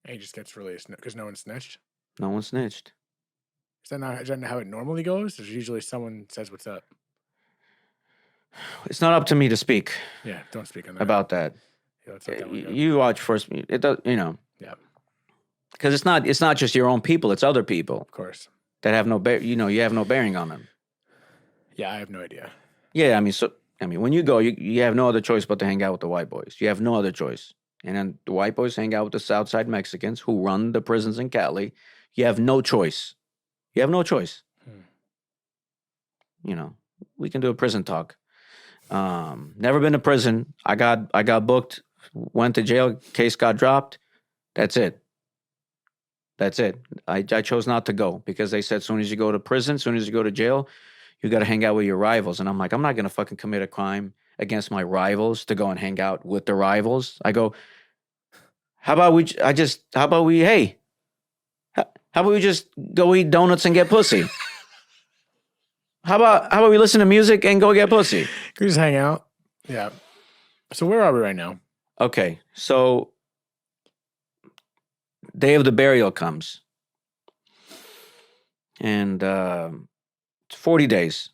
And he just gets released because no one snitched. No one snitched. Is that not how it normally goes? There's usually someone says what's up. It's not up to me to speak. Yeah, don't speak on that. About that. Yeah, let's not get one You watch first. It does, you know. Yeah. Because it's not just your own people; it's other people, Of course. that have you have no bearing on them. Yeah, I have no idea. Yeah, I mean, when you go, you have no other choice but to hang out with the white boys. You have no other choice. And then the white boys hang out with the Southside Mexicans who run the prisons in Cali. You have no choice. You have no choice. You know, we can do a prison talk. Never been to prison. I got booked, went to jail, case got dropped. That's it. I chose not to go because they said as soon as you go to prison, as soon as you go to jail, you got to hang out with your rivals. And I'm like, I'm not going to fucking commit a crime against my rivals to go and hang out with the rivals. I go, how about we just go eat donuts and get pussy? How about we listen to music and go get pussy? Can we just hang out? Yeah. So where are we right now? Okay, so day of the burial comes. And it's 40 days.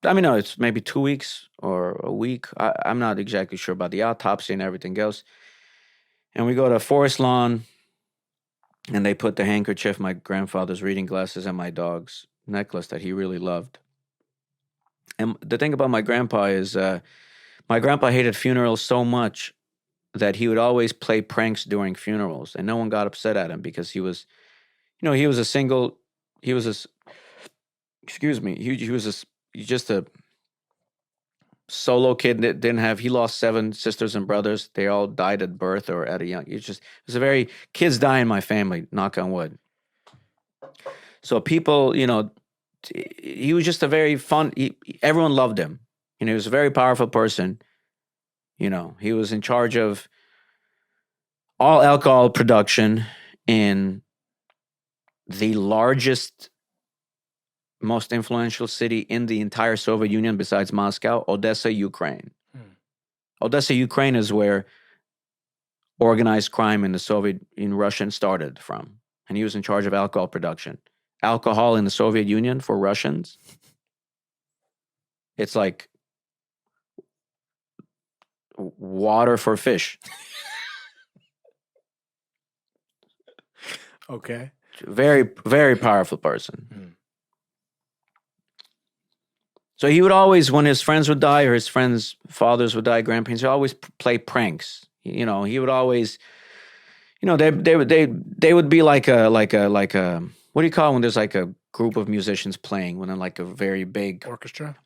I mean, no, it's maybe 2 weeks or a week. I'm not exactly sure about the autopsy and everything else. And we go to Forest Lawn, and they put the handkerchief, my grandfather's reading glasses, and my dog's necklace that he really loved. And the thing about my grandpa is my grandpa hated funerals so much that he would always play pranks during funerals, and no one got upset at him because he was just a solo kid that he lost 7 sisters and brothers. They all died at birth or at a young, kids die in my family, knock on wood. So people, he was just a very fun, everyone loved him. He was a very powerful person. He was in charge of all alcohol production in the largest, most influential city in the entire Soviet Union besides Moscow, Odessa, Ukraine. Odessa, Ukraine is where organized crime in Russia started from. And he was in charge of alcohol production. Alcohol in the Soviet Union for Russians, it's like water for fish. Okay. Very, very powerful person. So he would always, when his friends would die or his friends' fathers would die, grandparents, he'd always play pranks. He would always, they would be like a what do you call it when there's like a group of musicians playing when they're like a very big orchestra.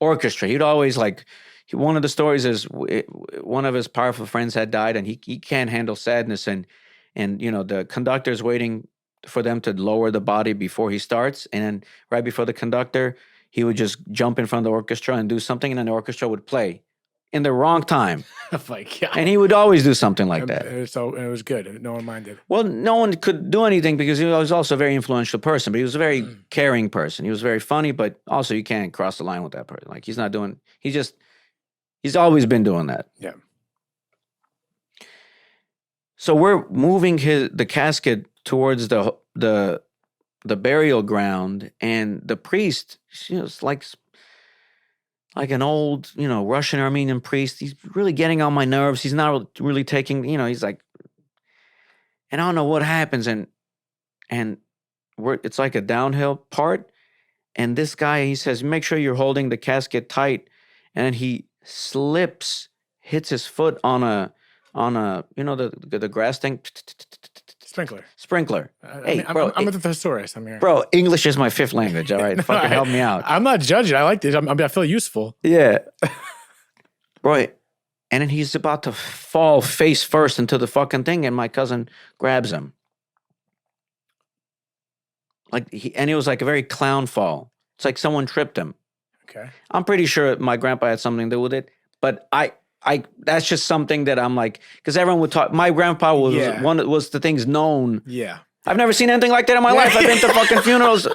He'd always one of the stories is one of his powerful friends had died and he can't handle sadness and the conductor's waiting for them to lower the body before he starts, and then right before the conductor, he would just jump in front of the orchestra and do something, and then the orchestra would play in the wrong time. Oh my God. And he would always do something like that. So it was good. No one minded. Well, no one could do anything because he was also a very influential person, but he was a very caring person. He was very funny, but also you can't cross the line with that person. Like he's always been doing that. Yeah. So we're moving the casket towards the the burial ground, and the priest, it's like an old, Russian Armenian priest. He's really getting on my nerves. He's not really taking, he's like, and I don't know what happens, and it's like a downhill part, and this guy, he says, make sure you're holding the casket tight, and he slips, hits his foot on a the grass thing. Sprinkler. Hey, bro, I'm a thesaurus. I'm here. Bro, English is my fifth language. All right, fucking help me out. I'm not judging. I like this. I feel useful. Yeah, bro. And then he's about to fall face first into the fucking thing, and my cousin grabs him. And it was like a very clown fall. It's like someone tripped him. Okay. I'm pretty sure my grandpa had something to do with it, but I that's just something that I'm like, because everyone would talk. My grandpa was the things known. Yeah. I've never seen anything like that in my life. I've been to fucking funerals.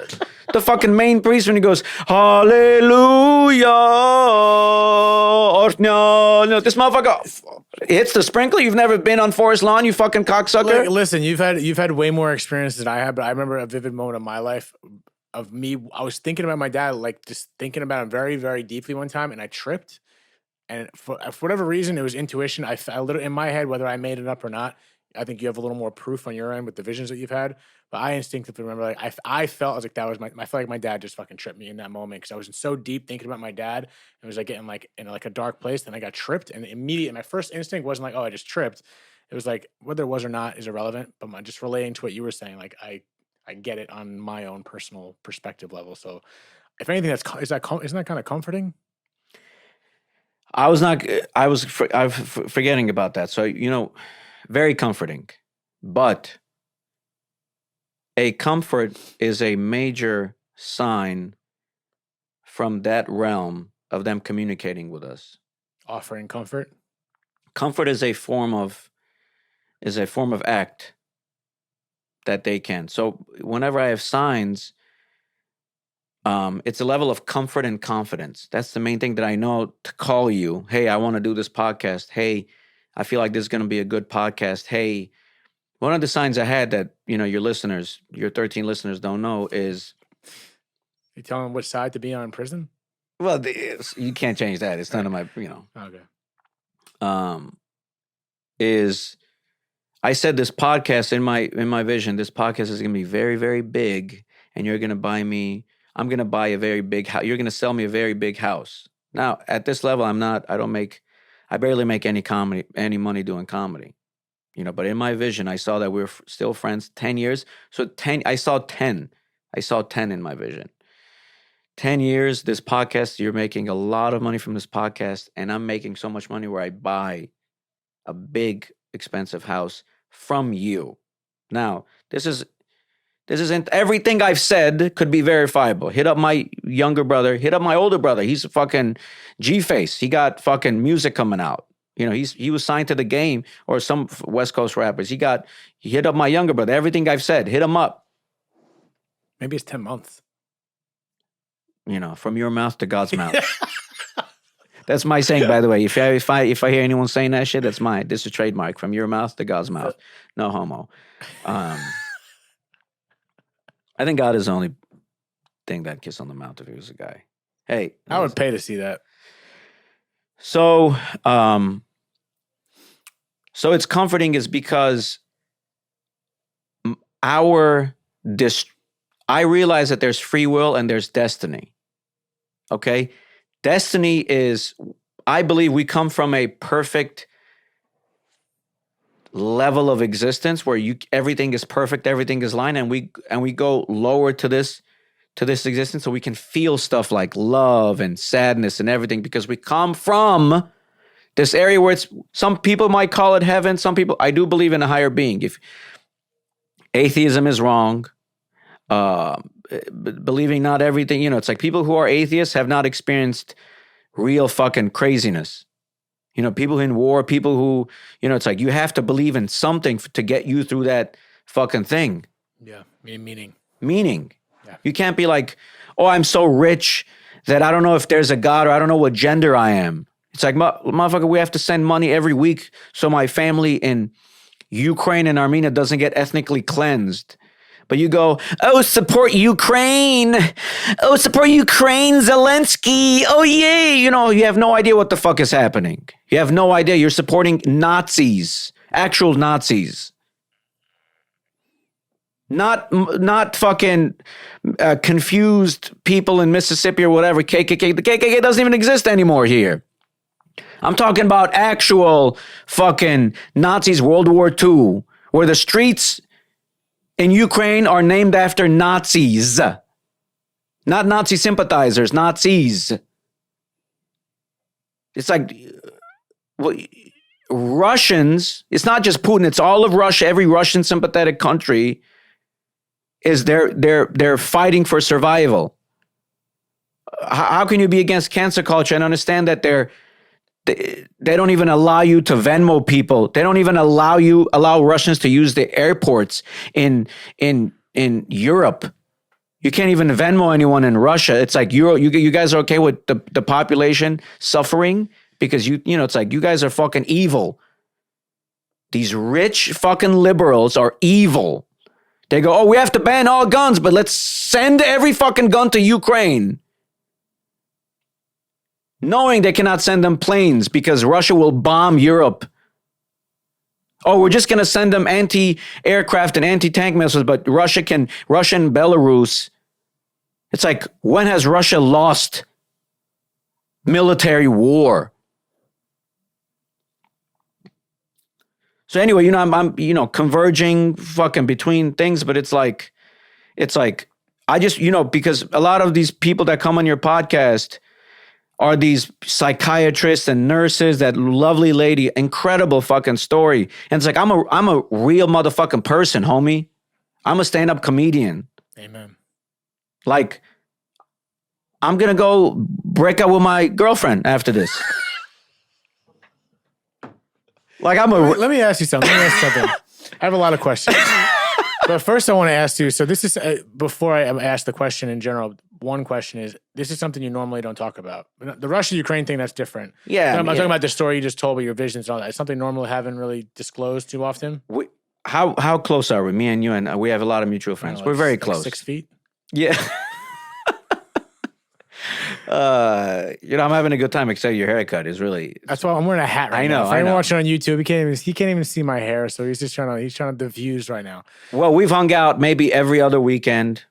The fucking main priest, when he goes, hallelujah, this motherfucker hits the sprinkler. You've never been on Forest Lawn, you fucking cocksucker. Listen, you've had way more experience than I had, but I remember a vivid moment of my life of me. I was thinking about my dad, like just thinking about him very, very deeply one time, and I tripped. And for whatever reason, it was intuition. I literally, in my head, whether I made it up or not, I think you have a little more proof on your end with the visions that you've had. But I instinctively remember, like, I felt like that was I felt like my dad just fucking tripped me in that moment, because I was so deep thinking about my dad. It was like getting like in like a dark place. Then I got tripped, and immediately my first instinct wasn't like, oh, I just tripped. It was like, whether it was or not is irrelevant. But just relating to what you were saying, like I get it on my own personal perspective level. So if anything, isn't that kind of comforting? I was forgetting about that. So, very comforting. But a comfort is a major sign from that realm of them communicating with us. Offering comfort? Comfort is a form of act that they can. So whenever I have signs, it's a level of comfort and confidence. That's the main thing that I know to call you. Hey, I want to do this podcast. Hey, I feel like this is going to be a good podcast. Hey, one of the signs I had that, your 13 listeners don't know is... You tell them which side to be on in prison? Well, you can't change that. It's none of my, Okay. Is I said this podcast in my vision, this podcast is going to be very, very big, and you're going to buy me... I'm going to buy a very big house. You're going to sell me a very big house. Now, at this level, I barely make any money doing comedy. But in my vision, I saw that we're still friends 10 years. So I saw 10 in my vision. 10 years, this podcast, you're making a lot of money from this podcast, and I'm making so much money where I buy a big, expensive house from you. Now, this isn't everything I've said could be verifiable. Hit up my younger brother. Hit up my older brother. He's a fucking G-face. He got fucking music coming out. He was signed to the Game or some West Coast rappers. He hit up my younger brother. Everything I've said, hit him up. Maybe it's 10 months. From your mouth to God's mouth. That's my saying, by the way. If I hear anyone saying that shit, that's mine. This is trademark. From your mouth to God's mouth. No homo. I think God is the only thing that kiss on the mouth if he was a guy. Hey. I would pay to see that. So it's comforting is because I realize that there's free will and there's destiny. Okay? Destiny is, I believe we come from a perfect level of existence where everything is perfect, everything is line, and we go lower to this existence so we can feel stuff like love and sadness and everything, because we come from this area where some people might call it heaven, some people, I do believe in a higher being. If atheism is wrong, believing not everything, it's like people who are atheists have not experienced real fucking craziness. People in war, people who, it's like you have to believe in something to get you through that fucking thing. Yeah, meaning. Yeah. You can't be like, oh, I'm so rich that I don't know if there's a God, or I don't know what gender I am. It's like, motherfucker, we have to send money every week so my family in Ukraine and Armenia doesn't get ethnically cleansed. But you go, oh, support Ukraine. Oh, support Ukraine, Zelensky. Oh, yay. You know, you have no idea what the fuck is happening. You have no idea. You're supporting Nazis, actual Nazis. Not fucking confused people in Mississippi or whatever. KKK. The KKK doesn't even exist anymore here. I'm talking about actual fucking Nazis, World War II, where the streets in Ukraine are named after Nazis. Not Nazi sympathizers, Nazis. It's like Russians, it's not just Putin, it's all of Russia, every Russian sympathetic country is they're fighting for survival. How can you be against cancer culture and understand that they don't even allow you to Venmo people. They don't even allow Russians to use the airports in Europe. You can't even Venmo anyone in Russia. It's like you guys are okay with the population suffering because you know it's like you guys are fucking evil. These rich fucking liberals are evil. They go, oh, we have to ban all guns, but let's send every fucking gun to Ukraine. Knowing they cannot send them planes because Russia will bomb Europe. Oh, we're just going to send them anti-aircraft and anti-tank missiles, but Russia and Belarus. It's like, when has Russia lost military war? So anyway, you know, I'm converging fucking between things, but it's like, I just, because a lot of these people that come on your podcast are these psychiatrists and nurses, that lovely lady, incredible fucking story. And it's like, I'm a real motherfucking person, homie. I'm a stand-up comedian. Amen. Like, I'm going to go break up with my girlfriend after this. Like, Let me ask you something. I have a lot of questions. But first I want to ask you, so this is, before I ask the question in general, one question is, this is something you normally don't talk about. The Russia-Ukraine thing, that's different. Yeah. I'm talking about the story you just told me, your visions and all that. It's something normally haven't really disclosed too often. How close are we? Me and you, and we have a lot of mutual friends. We're very close. 6 feet? Yeah. I'm having a good time, except your haircut is really. That's why I'm wearing a hat right now. If anyone watching on YouTube, he can't even see my hair, so he's trying to diffuse right now. Well, we've hung out maybe every other weekend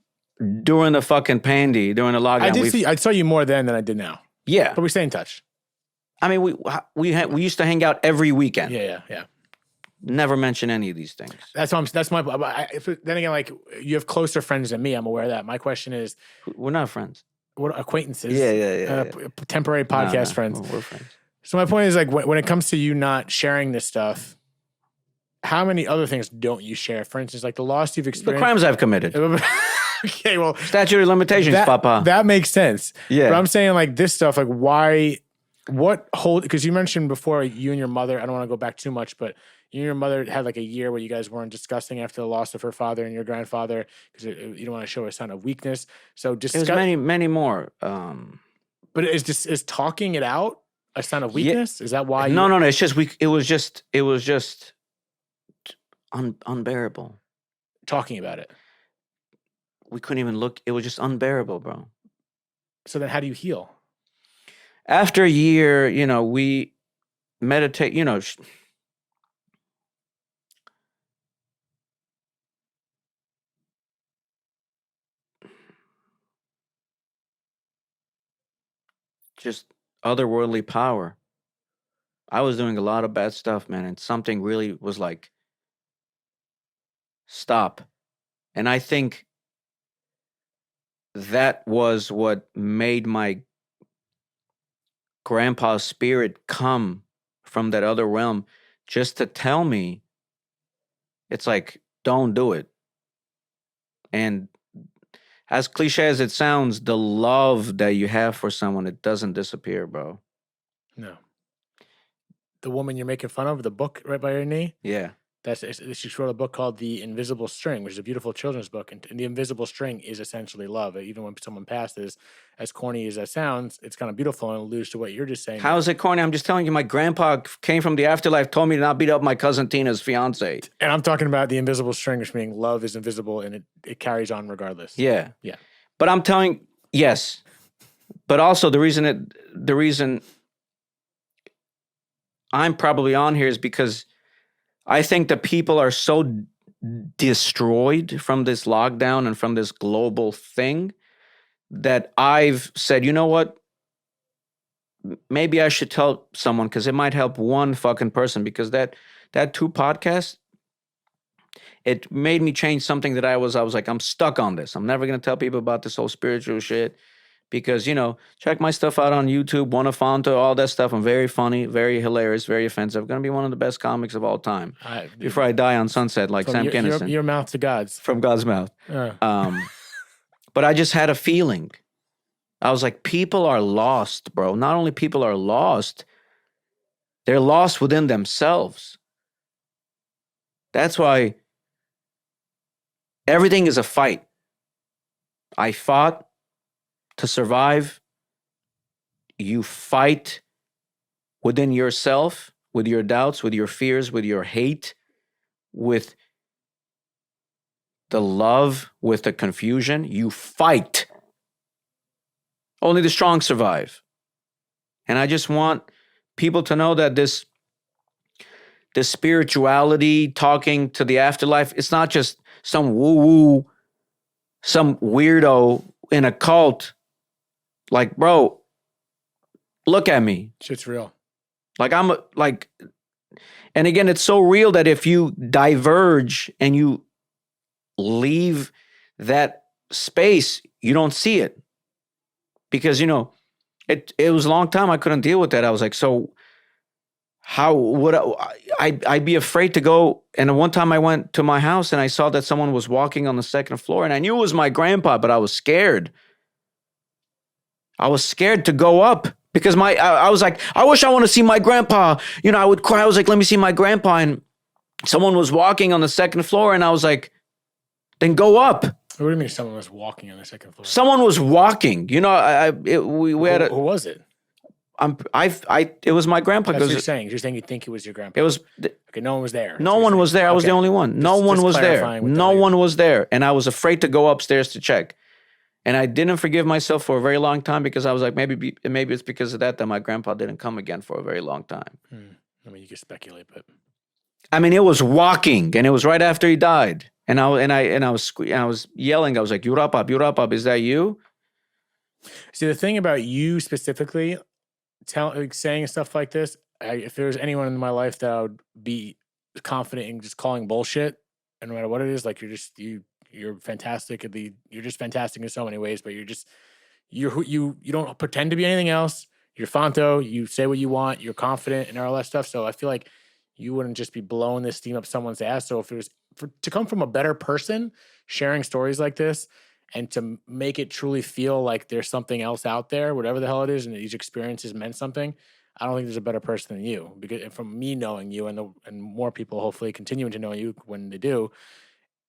during the fucking pandy, during the lockdown. I saw you more then than I did now. Yeah, but we stay in touch. I mean, we used to hang out every weekend. Yeah. Never mention any of these things. Then again, like, you have closer friends than me. I'm aware of that. My question is, we're not friends. What acquaintances? Yeah. Temporary podcast friends. We're friends. So my point is, like, when it comes to you not sharing this stuff, how many other things don't you share? For instance, like the loss you've experienced. The crimes I've committed. Okay, well, statute of limitations, Papa. That makes sense. Yeah. But I'm saying, like, this stuff, like, why? Because you mentioned before, you and your mother. I don't want to go back too much, but you and your mother had like a year where you guys weren't discussing after the loss of her father and your grandfather because you don't want to show a sign of weakness. So discuss. There's many more. But is talking it out a sign of weakness? Yeah. Is that why? No. It's just it was just unbearable. Talking about it. We couldn't even look. It was just unbearable, bro. So then, how do you heal? After a year, we meditate. Just otherworldly power. I was doing a lot of bad stuff, man, and something really was like, stop. And I think that was what made my grandpa's spirit come from that other realm, just to tell me, it's like, don't do it. And as cliche as it sounds, the love that you have for someone, it doesn't disappear, bro. No. The woman you're making fun of, the book right by your knee? Yeah. She wrote a book called The Invisible String, which is a beautiful children's book. And the invisible string is essentially love. Even when someone passes, as corny as that sounds, it's kind of beautiful and alludes to what you're just saying. How is it corny? I'm just telling you, my grandpa came from the afterlife, told me to not beat up my cousin Tina's fiance. And I'm talking about the invisible string, which means love is invisible and it carries on regardless. Yeah. Yeah. But I'm telling, yes. But also the reason I'm probably on here is because I think that people are so destroyed from this lockdown and from this global thing that I've said, you know what? Maybe I should tell someone because it might help one fucking person, because that 2 podcasts, it made me change something that I was like, I'm stuck on this. I'm never going to tell people about this whole spiritual shit. Because, check my stuff out on YouTube, one of Fanto, all that stuff. I'm very funny, very hilarious, very offensive. Going to be one of the best comics of all time. Before I die on Sunset, like Sam Kinison. Your mouth to God's. From God's mouth. But I just had a feeling. I was like, people are lost, bro. Not only people are lost, they're lost within themselves. That's why everything is a fight. I fought to survive. You fight within yourself, with your doubts, with your fears, with your hate, with the love, with the confusion. You fight. Only the strong survive. And I just want people to know that this spirituality, talking to the afterlife, it's not just some woo-woo, some weirdo in a cult. Like, bro, look at me. Shit's real. Like, and again, it's so real that if you diverge and you leave that space, you don't see it. Because, it was a long time I couldn't deal with that. I was like, so how would I'd be afraid to go? And one time I went to my house and I saw that someone was walking on the 2nd floor, and I knew it was my grandpa, but I was scared. I was scared to go up because I was like, I wish I want to see my grandpa. I would cry. I was like, let me see my grandpa. And someone was walking on the 2nd floor, and I was like, then go up. What do you mean someone was walking on the 2nd floor? Someone was walking. We had who was it? It was my grandpa. That's what you're saying. You're saying you think it was your grandpa. It was. Okay, no one was there. No one was there. I was the only one. No one was there. No one was there. And I was afraid to go upstairs to check. And I didn't forgive myself for a very long time because I was like, maybe it's because of that my grandpa didn't come again for a very long time. I mean, you can speculate, but I mean, it was walking, and it was right after he died. And I was yelling. I was like, Yurapap, is that you? See, the thing about you specifically, saying stuff like this, if there was anyone in my life that I would be confident in just calling bullshit, and no matter what it is, like you're fantastic you're just fantastic in so many ways, but you don't pretend to be anything else. You're Fanto, you say what you want, you're confident and all that stuff. So I feel like you wouldn't just be blowing this steam up someone's ass. So if it was to come from a better person sharing stories like this and to make it truly feel like there's something else out there, whatever the hell it is, and these experiences meant something, I don't think there's a better person than you. Because from me knowing you and more people hopefully continuing to know you when they do,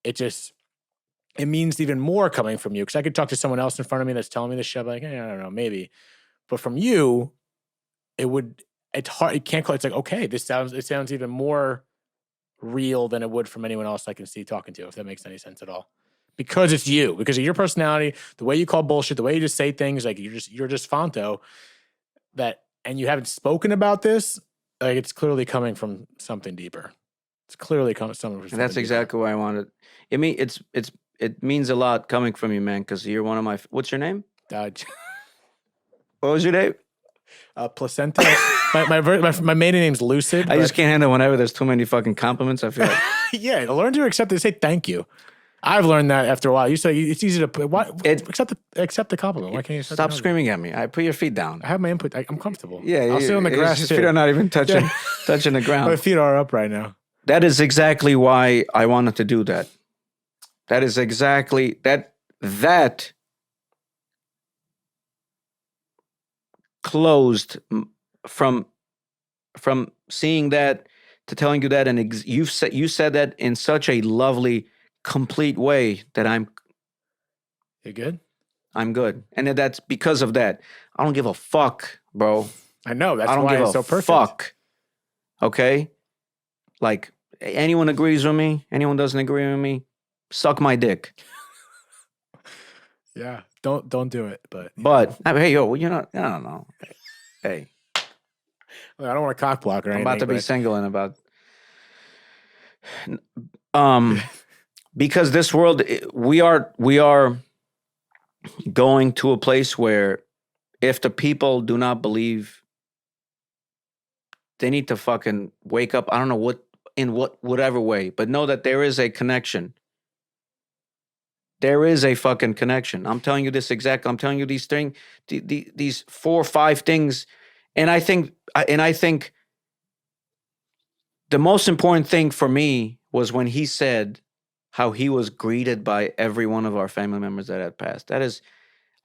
it means even more coming from you. Because I could talk to someone else in front of me that's telling me this shit, like, hey, I don't know, maybe. But from you, it's hard. It can't call. It's like, okay, it sounds even more real than it would from anyone else I can see talking to, if that makes any sense at all. Because it's you, because of your personality, the way you call bullshit, the way you just say things, like you're just Fanto. And you haven't spoken about this, like it's clearly coming from something deeper. It's clearly coming from something. That's exactly what I wanted. It means a lot coming from you, man, because you're one of my. What's your name? What was your name? Placenta. my maiden name's Lucid. I just can't handle whenever there's too many fucking compliments. I feel like. Yeah, learn to accept it. Say thank you. I've learned that after a while. You say it's easy to accept the compliment. Why can't you stop screaming at me? I put your feet down. I have my input. I'm comfortable. Yeah, I'll sit on the grass. His feet are not even touching the ground. My feet are up right now. That is exactly why I wanted to do that. That is exactly that closed from seeing that to telling you that, and you said that in such a lovely, complete way that You good? I'm good, and that's because of that. I don't give a fuck, bro. I know. That's I don't why give it's a so perfect. fuck. Okay, like anyone agrees with me, anyone doesn't agree with me, suck my dick. Yeah. Don't do it. But Hey, yo, you know, I don't know. Hey, I don't want to cock block or I'm anything. about to be but single in about because this world, we are going to a place where if the people do not believe, they need to fucking wake up. I don't know whatever way, but know that there is a connection. There is a fucking connection. I'm telling you this exactly. I'm telling you these things, these 4 or 5 things, and I think the most important thing for me was when he said how he was greeted by every one of our family members that had passed. That is,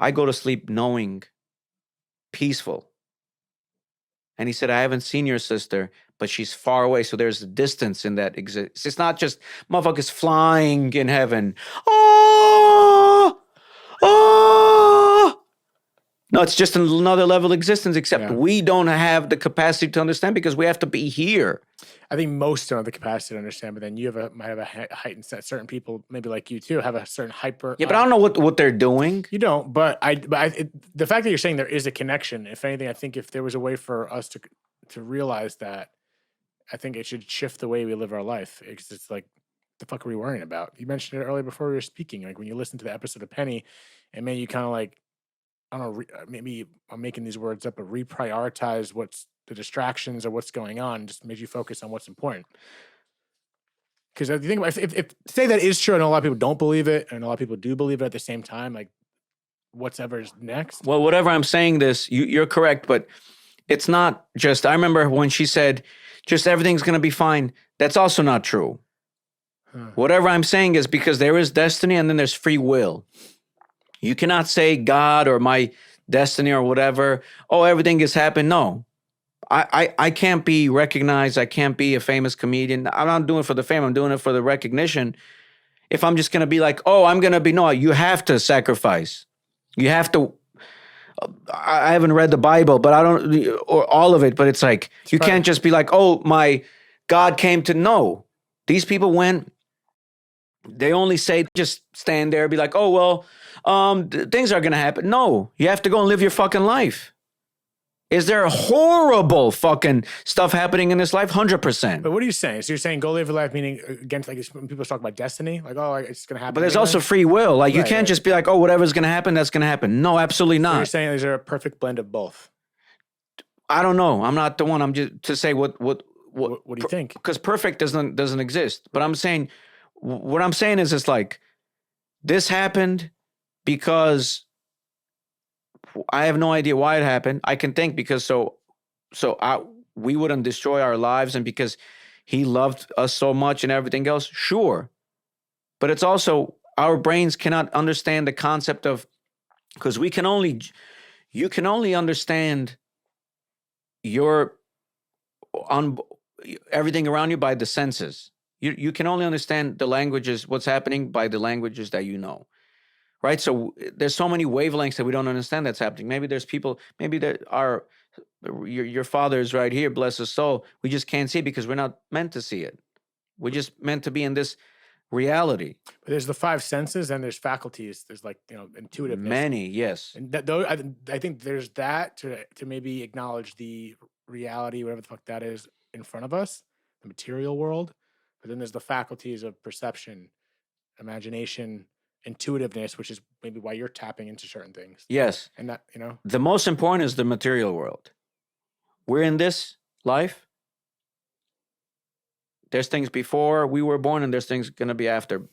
I go to sleep knowing peaceful. And he said, I haven't seen your sister, but she's far away. So there's a distance in that exists. It's not just motherfuckers flying in heaven. Oh, oh. No, it's just another level of existence, except we don't have the capacity to understand because we have to be here. I think most don't have the capacity to understand, but then you might have a heightened set. Certain people, maybe like you too, have a certain hyper. Yeah, but I don't know what they're doing. You don't, but the fact that you're saying there is a connection, if anything, I think if there was a way for us to realize that, I think it should shift the way we live our life. Because it's like, the fuck are we worrying about? You mentioned it earlier before we were speaking. Like when you listen to the episode of Penny, and maybe you kind of like, I don't know, maybe I'm making these words up, but reprioritize what's the distractions or what's going on, just makes you focus on what's important. Because if you think about, if say that is true, and a lot of people don't believe it, and a lot of people do believe it at the same time, like whatever's next. Well, whatever I'm saying this, you're correct, but it's not just, I remember when she said, just everything's going to be fine. That's also not true. Whatever I'm saying is because there is destiny and then there's free will. You cannot say God or my destiny or whatever, oh, everything has happened. No. I can't be recognized. I can't be a famous comedian. I'm not doing it for the fame. I'm doing it for the recognition. If I'm just going to be like, oh, I'm going to be, no, you have to sacrifice. You have to. I haven't read the Bible, but I don't, or all of it, but it's like, you can't just be like, oh, my God came to, no. These people went, they only say, just stand there, be like, oh, well, things are going to happen. No, you have to go and live your fucking life. Is there horrible fucking stuff happening in this life? 100%. But what are you saying? So you're saying go live your life, meaning against, like, when people talk about destiny, like, oh, it's going to happen. But there's also free will. Like, you can't just be like, oh, whatever's going to happen, that's going to happen. No, absolutely not. So you're saying is there a perfect blend of both? I don't know. I'm not the one. I'm just to say what do you think? Because perfect doesn't exist. But I'm saying, what I'm saying is, it's like, this happened because I have no idea why it happened. I can think because we wouldn't destroy our lives, and because he loved us so much and everything else. Sure. But it's also, our brains cannot understand the concept of, because you can only understand everything around you by the senses. You can only understand the languages, what's happening, by the languages that you know. Right? So there's so many wavelengths that we don't understand that's happening. Maybe there's people, maybe there are, your father is right here, bless his soul. We just can't see it because we're not meant to see it. We're just meant to be in this reality. But there's the 5 senses and there's faculties. There's, like, intuitiveness. Many, yes. And I think there's that to maybe acknowledge the reality, whatever the fuck that is, in front of us, the material world. But then there's the faculties of perception, imagination, intuitiveness, which is maybe why you're tapping into certain things. Yes. And that, the most important is the material world. We're in this life. There's things before we were born, and there's things going to be after.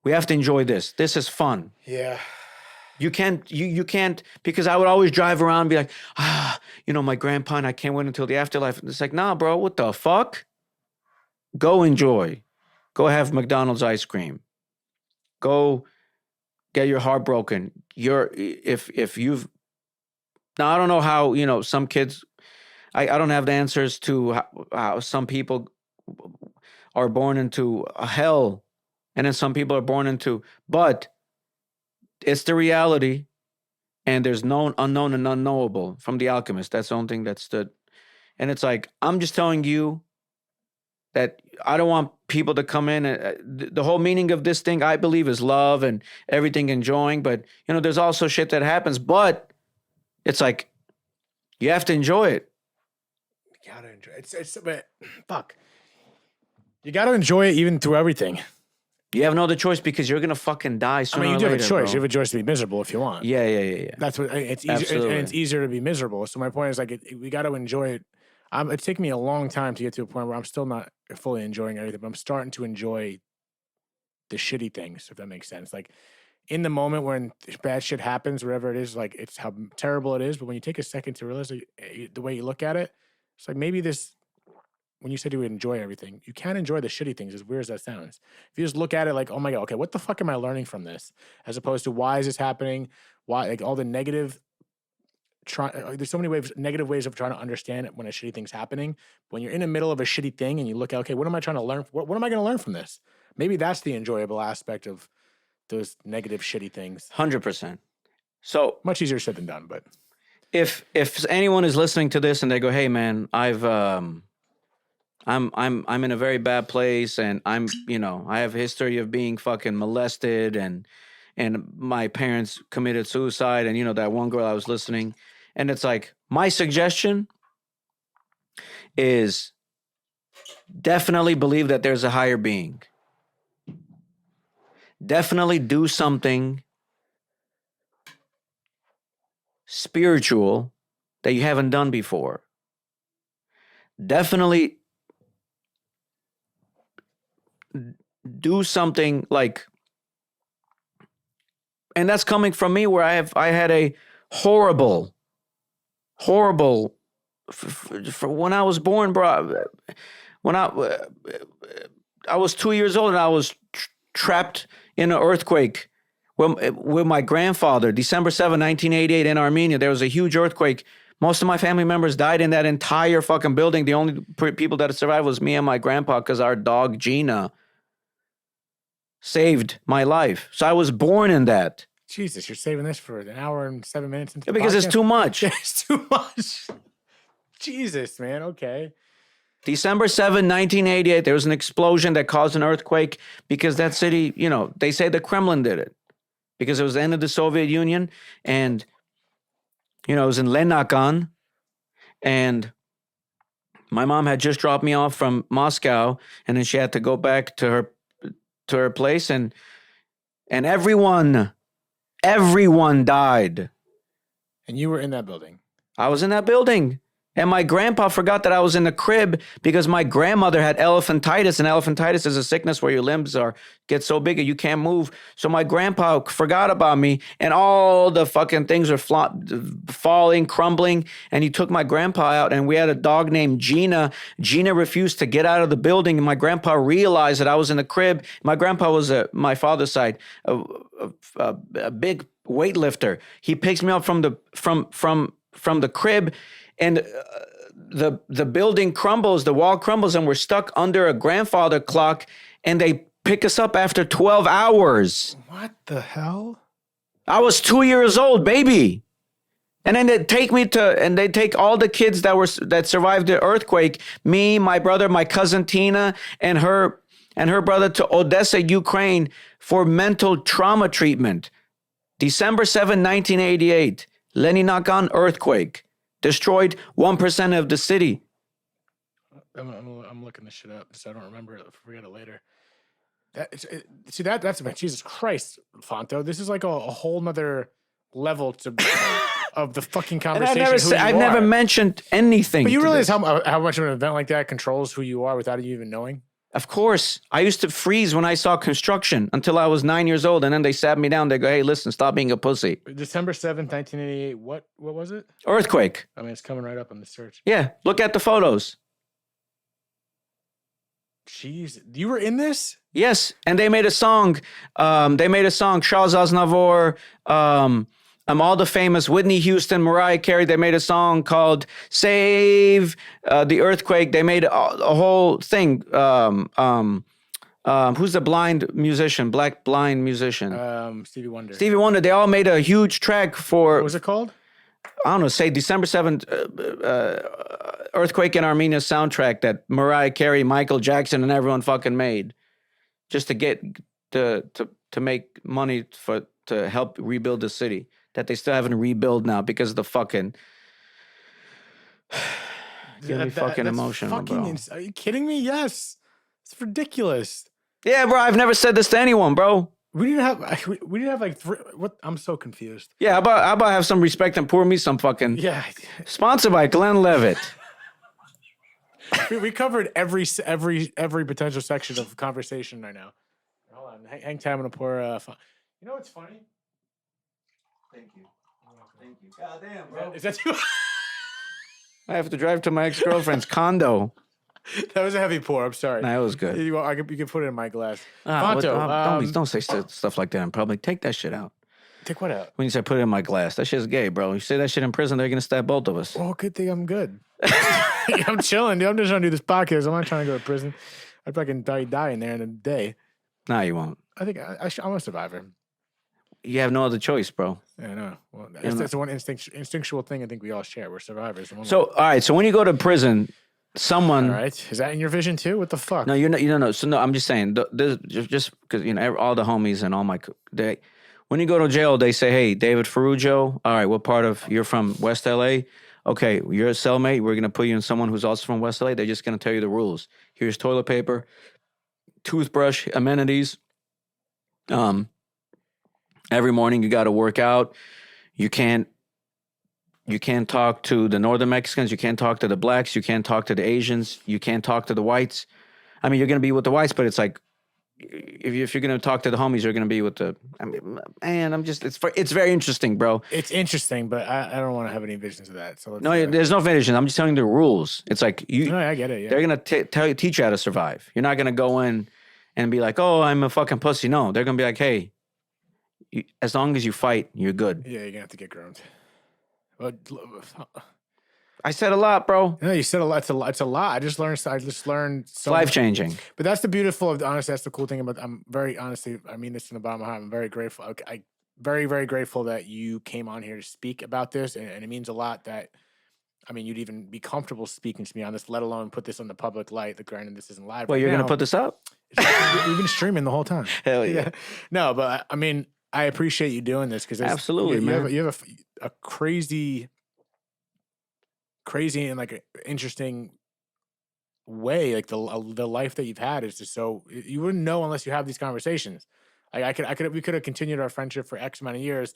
We have to enjoy this. This is fun. Yeah. You can't, because I would always drive around and be like, my grandpa, and I can't wait until the afterlife. It's like, nah, bro, what the fuck? Go enjoy. Go have McDonald's ice cream. Go get your heart broken. If you've, now I don't know how, some kids, I don't have the answers to how some people are born into a hell, and then some people are born into. But it's the reality, and there's known, unknown, and unknowable from The Alchemist. That's the only thing that stood. And it's like, I'm just telling you that I don't want people to come in. The whole meaning of this thing, I believe, is love and everything enjoying. But, there's also shit that happens. But it's like, you have to enjoy it. You gotta enjoy it. But fuck. You gotta enjoy it even through everything. You have no other choice because you're gonna fucking die sooner or later. You do have a choice. Bro. You have a choice to be miserable if you want. Yeah. That's what it's easier, and it's easier to be miserable. So my point is, like, we got to enjoy it. It's taken me a long time to get to a point where I'm still not fully enjoying everything, but I'm starting to enjoy the shitty things, if that makes sense. Like, in the moment when bad shit happens, whatever it is, like, it's how terrible it is. But when you take a second to realize the way you look at it, it's like maybe this. When you said you would enjoy everything, you can't enjoy the shitty things, as weird as that sounds. If you just look at it like, oh my God, okay, what the fuck am I learning from this? As opposed to why is this happening? Why, like, all the negative, there's so many negative ways of trying to understand it when a shitty thing's happening. When you're in the middle of a shitty thing and you look at, okay, what am I trying to learn? What am I going to learn from this? Maybe that's the enjoyable aspect of those negative, shitty things. 100%. So much easier said than done, but if anyone is listening to this and they go, hey man, I'm in a very bad place, and I have a history of being fucking molested, and my parents committed suicide, and that one girl I was listening, and it's like, my suggestion is definitely believe that there's a higher being. Definitely do something spiritual that you haven't done before. Definitely do something like, and that's coming from me, where I had a horrible for when I was born, bro. When I was 2 years old and I was trapped in an earthquake with my grandfather, December 7, 1988, in Armenia. There was a huge earthquake. Most of my family members died in that entire fucking building. The only people that survived was me and my grandpa, because our dog Gina saved my life. So I was born in that. Jesus, you're saving this for an hour and 7 minutes into because it's too much. It's too much. Jesus, man. Okay. December 7, 1988, there was an explosion that caused an earthquake because that city, they say the Kremlin did it because it was the end of the Soviet Union, and, it was in Lenakan, and my mom had just dropped me off from Moscow, and then she had to go back to her place, and everyone died. And you were in that building? I was in that building. And my grandpa forgot that I was in the crib because my grandmother had elephantitis, and elephantitis is a sickness where your limbs get so big that you can't move. So my grandpa forgot about me, and all the fucking things were falling, crumbling, and he took my grandpa out, and we had a dog named Gina. Gina refused to get out of the building, and my grandpa realized that I was in the crib. My grandpa was my father's side, a big weightlifter. He picks me up from the crib, and the building crumbles, the wall crumbles, and we're stuck under a grandfather clock, and they pick us up after 12 hours. What the hell? I was 2 years old, baby. And then they take they take all the kids that survived the earthquake, me, my brother, my cousin Tina, and her brother, to Odessa, Ukraine, for mental trauma treatment. December 7, 1988, Leningrad earthquake. Destroyed 1% of the city. I'm looking this shit up so I don't remember it. Forget it later. That's Jesus Christ, Fanto. This is like a whole nother level of the fucking conversation. I've never mentioned anything. But you realize how much of an event like that controls who you are without you even knowing? Of course. I used to freeze when I saw construction until I was 9 years old, and then they sat me down. They go, hey, listen, stop being a pussy. December 7th, 1988. What was it? Earthquake. I mean, it's coming right up on the search. Yeah, look at the photos. Jeez, you were in this? Yes, and they made a song. Shah Zaznavor, all the famous Whitney Houston, Mariah Carey. They made a song called "Save the Earthquake." They made a whole thing. Who's the blind musician? Black blind musician. Stevie Wonder. Stevie Wonder. They all made a huge track for. What was it called? I don't know. Say December 7th, earthquake in Armenia soundtrack that Mariah Carey, Michael Jackson, and everyone fucking made, just to get to make money to help rebuild the city that they still haven't rebuilt now because of the fucking. It's gonna be fucking emotional, bro. Are you kidding me? Yes, it's ridiculous. Yeah, bro. I've never said this to anyone, bro. We didn't have like three. What? I'm so confused. Yeah, how about have some respect and pour me some fucking. Yeah. Sponsored by Glenn Levitt. we covered every potential section of conversation right now. Hold on, hang tight. I'm gonna pour. You know what's funny? Thank you. God damn, bro. Is that too? I have to drive to my ex-girlfriend's condo. That was a heavy pour. I'm sorry. Nah, it was good. You can put it in my glass. Fanto, don't say stuff like that in public. Take that shit out. Take what out? When you say put it in my glass, that shit's gay, bro. You say that shit in prison, they're gonna stab both of us. Well, good thing I'm good. I'm chilling, dude. I'm just trying to do this podcast. I'm not trying to go to prison. I'd fucking die in there in a day. Nah, you won't. I think I'm a survivor. You have no other choice, bro. Yeah, I know. Well, that's the one instinctual thing I think we all share. We're survivors. So, all right. So when you go to prison, someone. All right. Is that in your vision too? What the fuck? No, you're not. You don't know. So no, I'm just saying. Just because all the homies and all my when you go to jail, they say, "Hey, David Ferrugio. All right, what part of you're from? West LA? Okay, you're a cellmate. We're gonna put you in someone who's also from West LA. They're just gonna tell you the rules. Here's toilet paper, toothbrush, amenities. Every morning you got to work out. You can't talk to the Northern Mexicans. You can't talk to the blacks. You can't talk to the Asians. You can't talk to the whites. I mean, you're going to be with the whites, but it's like, if you're going to talk to the homies, you're going to be with the, I mean, man, it's very interesting, bro. It's interesting, but I don't want to have any visions of that. So there's no vision. I'm just telling you the rules. It's like No, I get it. Yeah. They're going to teach you how to survive. You're not going to go in and be like, oh, I'm a fucking pussy. No, they're going to be like, hey, as long as you fight, you're good. Yeah, you're gonna have to get groomed. Well, I said a lot, bro. No, you said a lot. It's a lot. I just learned so life changing. But that's the beautiful of honestly. That's the cool thing about. I'm very honestly. I mean this from the bottom of my heart. I'm very grateful. I very very grateful that you came on here to speak about this, and it means a lot that. I mean, you'd even be comfortable speaking to me on this, let alone put this on the public light. Granted, this isn't live. Well, you're gonna put this up? We've been streaming the whole time. Hell yeah. No, but I mean. I appreciate you doing this because absolutely, man. You have a crazy and like interesting way. Like the life that you've had is just so you wouldn't know unless you have these conversations. Like we could have continued our friendship for X amount of years,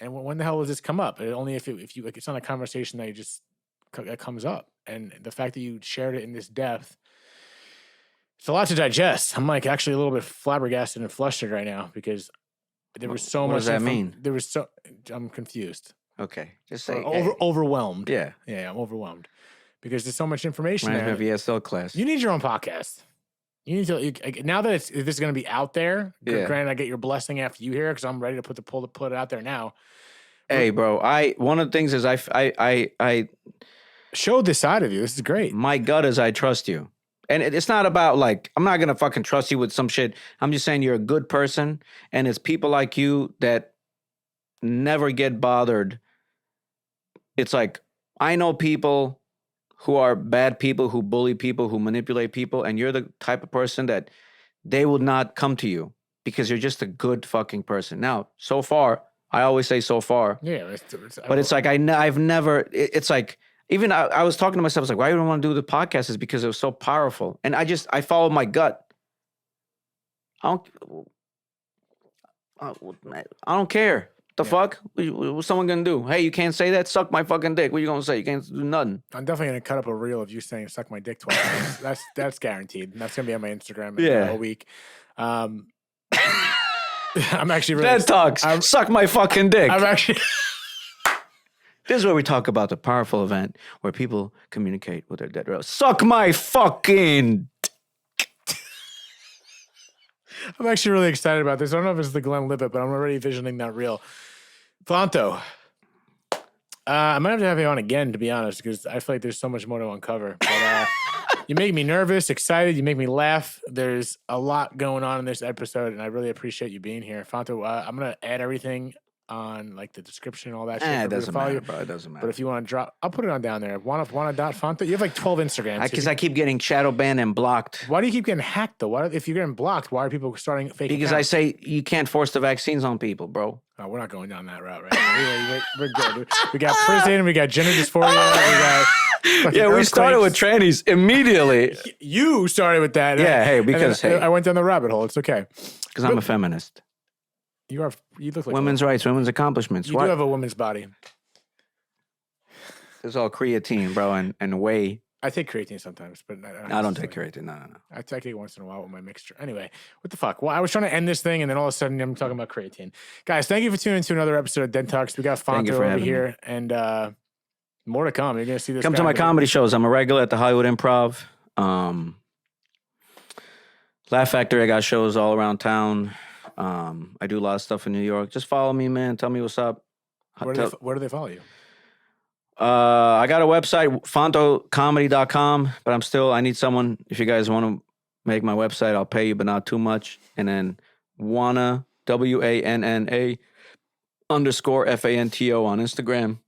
and when the hell does this come up? Only if you like, it's not a conversation that comes up, and the fact that you shared it in this depth. It's a lot to digest. I'm like actually a little bit flabbergasted and flustered right now because. There was so much. What does that mean? I'm confused. Okay, just say overwhelmed. Yeah, I'm overwhelmed because there's so much information there. Reminds me of ESL class. You need your own podcast. You need to now that this is going to be out there. Yeah. Granted, I get your blessing after you hear because I'm ready to put it out there now. Hey, bro. One of the things is I showed this side of you. This is great. My gut is I trust you. And it's not about like, I'm not going to fucking trust you with some shit. I'm just saying you're a good person. And it's people like you that never get bothered. It's like, I know people who are bad people, who bully people, who manipulate people. And you're the type of person that they will not come to you because you're just a good fucking person. Now, so far, I always say so far. Yeah. But it's like, I've never, it's like, even I was talking to myself, I was like, why do I want to do the podcast? Is because it was so powerful. And I followed my gut. I don't care. The fuck? What's someone going to do? Hey, you can't say that? Suck my fucking dick. What are you going to say? You can't do nothing. I'm definitely going to cut up a reel of you saying suck my dick twice. That's guaranteed. That's going to be on my Instagram all week. I'm actually really... Dead talks. Suck my fucking dick. I'm actually... This is where we talk about the powerful event where people communicate with their dead relatives. Suck my fucking... I'm actually really excited about this. I don't know if it's the Glenn Levitt, but I'm already visioning that reel. Fanto. I might have to have you on again, to be honest, because I feel like there's so much more to uncover. But you make me nervous, excited. You make me laugh. There's a lot going on in this episode, and I really appreciate you being here. Fanto, I'm going to add everything on like the description and all that shit. It doesn't matter, bro. It doesn't matter. But if you want to drop, I'll put it on down there. Wanna.Fanto. You have like 12 Instagrams. Because I keep getting shadow banned and blocked. Why do you keep getting hacked, though? Why, if you're getting blocked, why are people starting fake Because accounts? I say you can't force the vaccines on people, bro. Oh, we're not going down that route right now. We're good. We got prison. We got gender dysphoria. We got Yeah, we started with trannies immediately. You started with that. Yeah, hey, because I went down the rabbit hole. It's okay. Because I'm a feminist. You are. You look like Women's rights, women's accomplishments. You do have a woman's body. It's all creatine, bro, and whey. I take creatine sometimes, but I don't take creatine. No. I take it once in a while with my mixture. Anyway, what the fuck? Well, I was trying to end this thing, and then all of a sudden I'm talking about creatine. Guys, thank you for tuning into another episode of Dead Talks. We got Fanto over here, and more to come. You're gonna see this. Come to my comedy shows. I'm a regular at the Hollywood Improv. Laugh Factory. I got shows all around town. I do a lot of stuff in New York. Just follow me, man. Tell me what's up. Where do they follow you? I got a website, fantocomedy.com, but I need someone. If you guys want to make my website, I'll pay you, but not too much. And then Wanna, WANNA _FANTO on Instagram.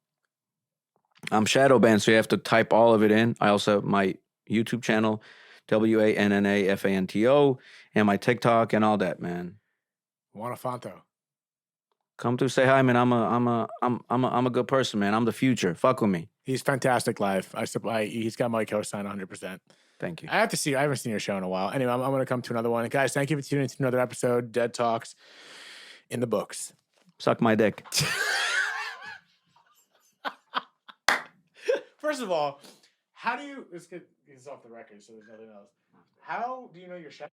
I'm shadow banned, so you have to type all of it in. I also have my YouTube channel, WANNA FANTO, and my TikTok and all that, man. Wanna Fanto. Come through, say hi, man. I'm a good person, man. I'm the future. Fuck with me. He's fantastic live. He's got my cosign 100%. Thank you. I have to see. I haven't seen your show in a while. Anyway, I'm going to come to another one. Guys, thank you for tuning into another episode. Dead Talks in the books. Suck my dick. First of all, how do you? Let's get this off the record so there's nothing else. How do you know your chef?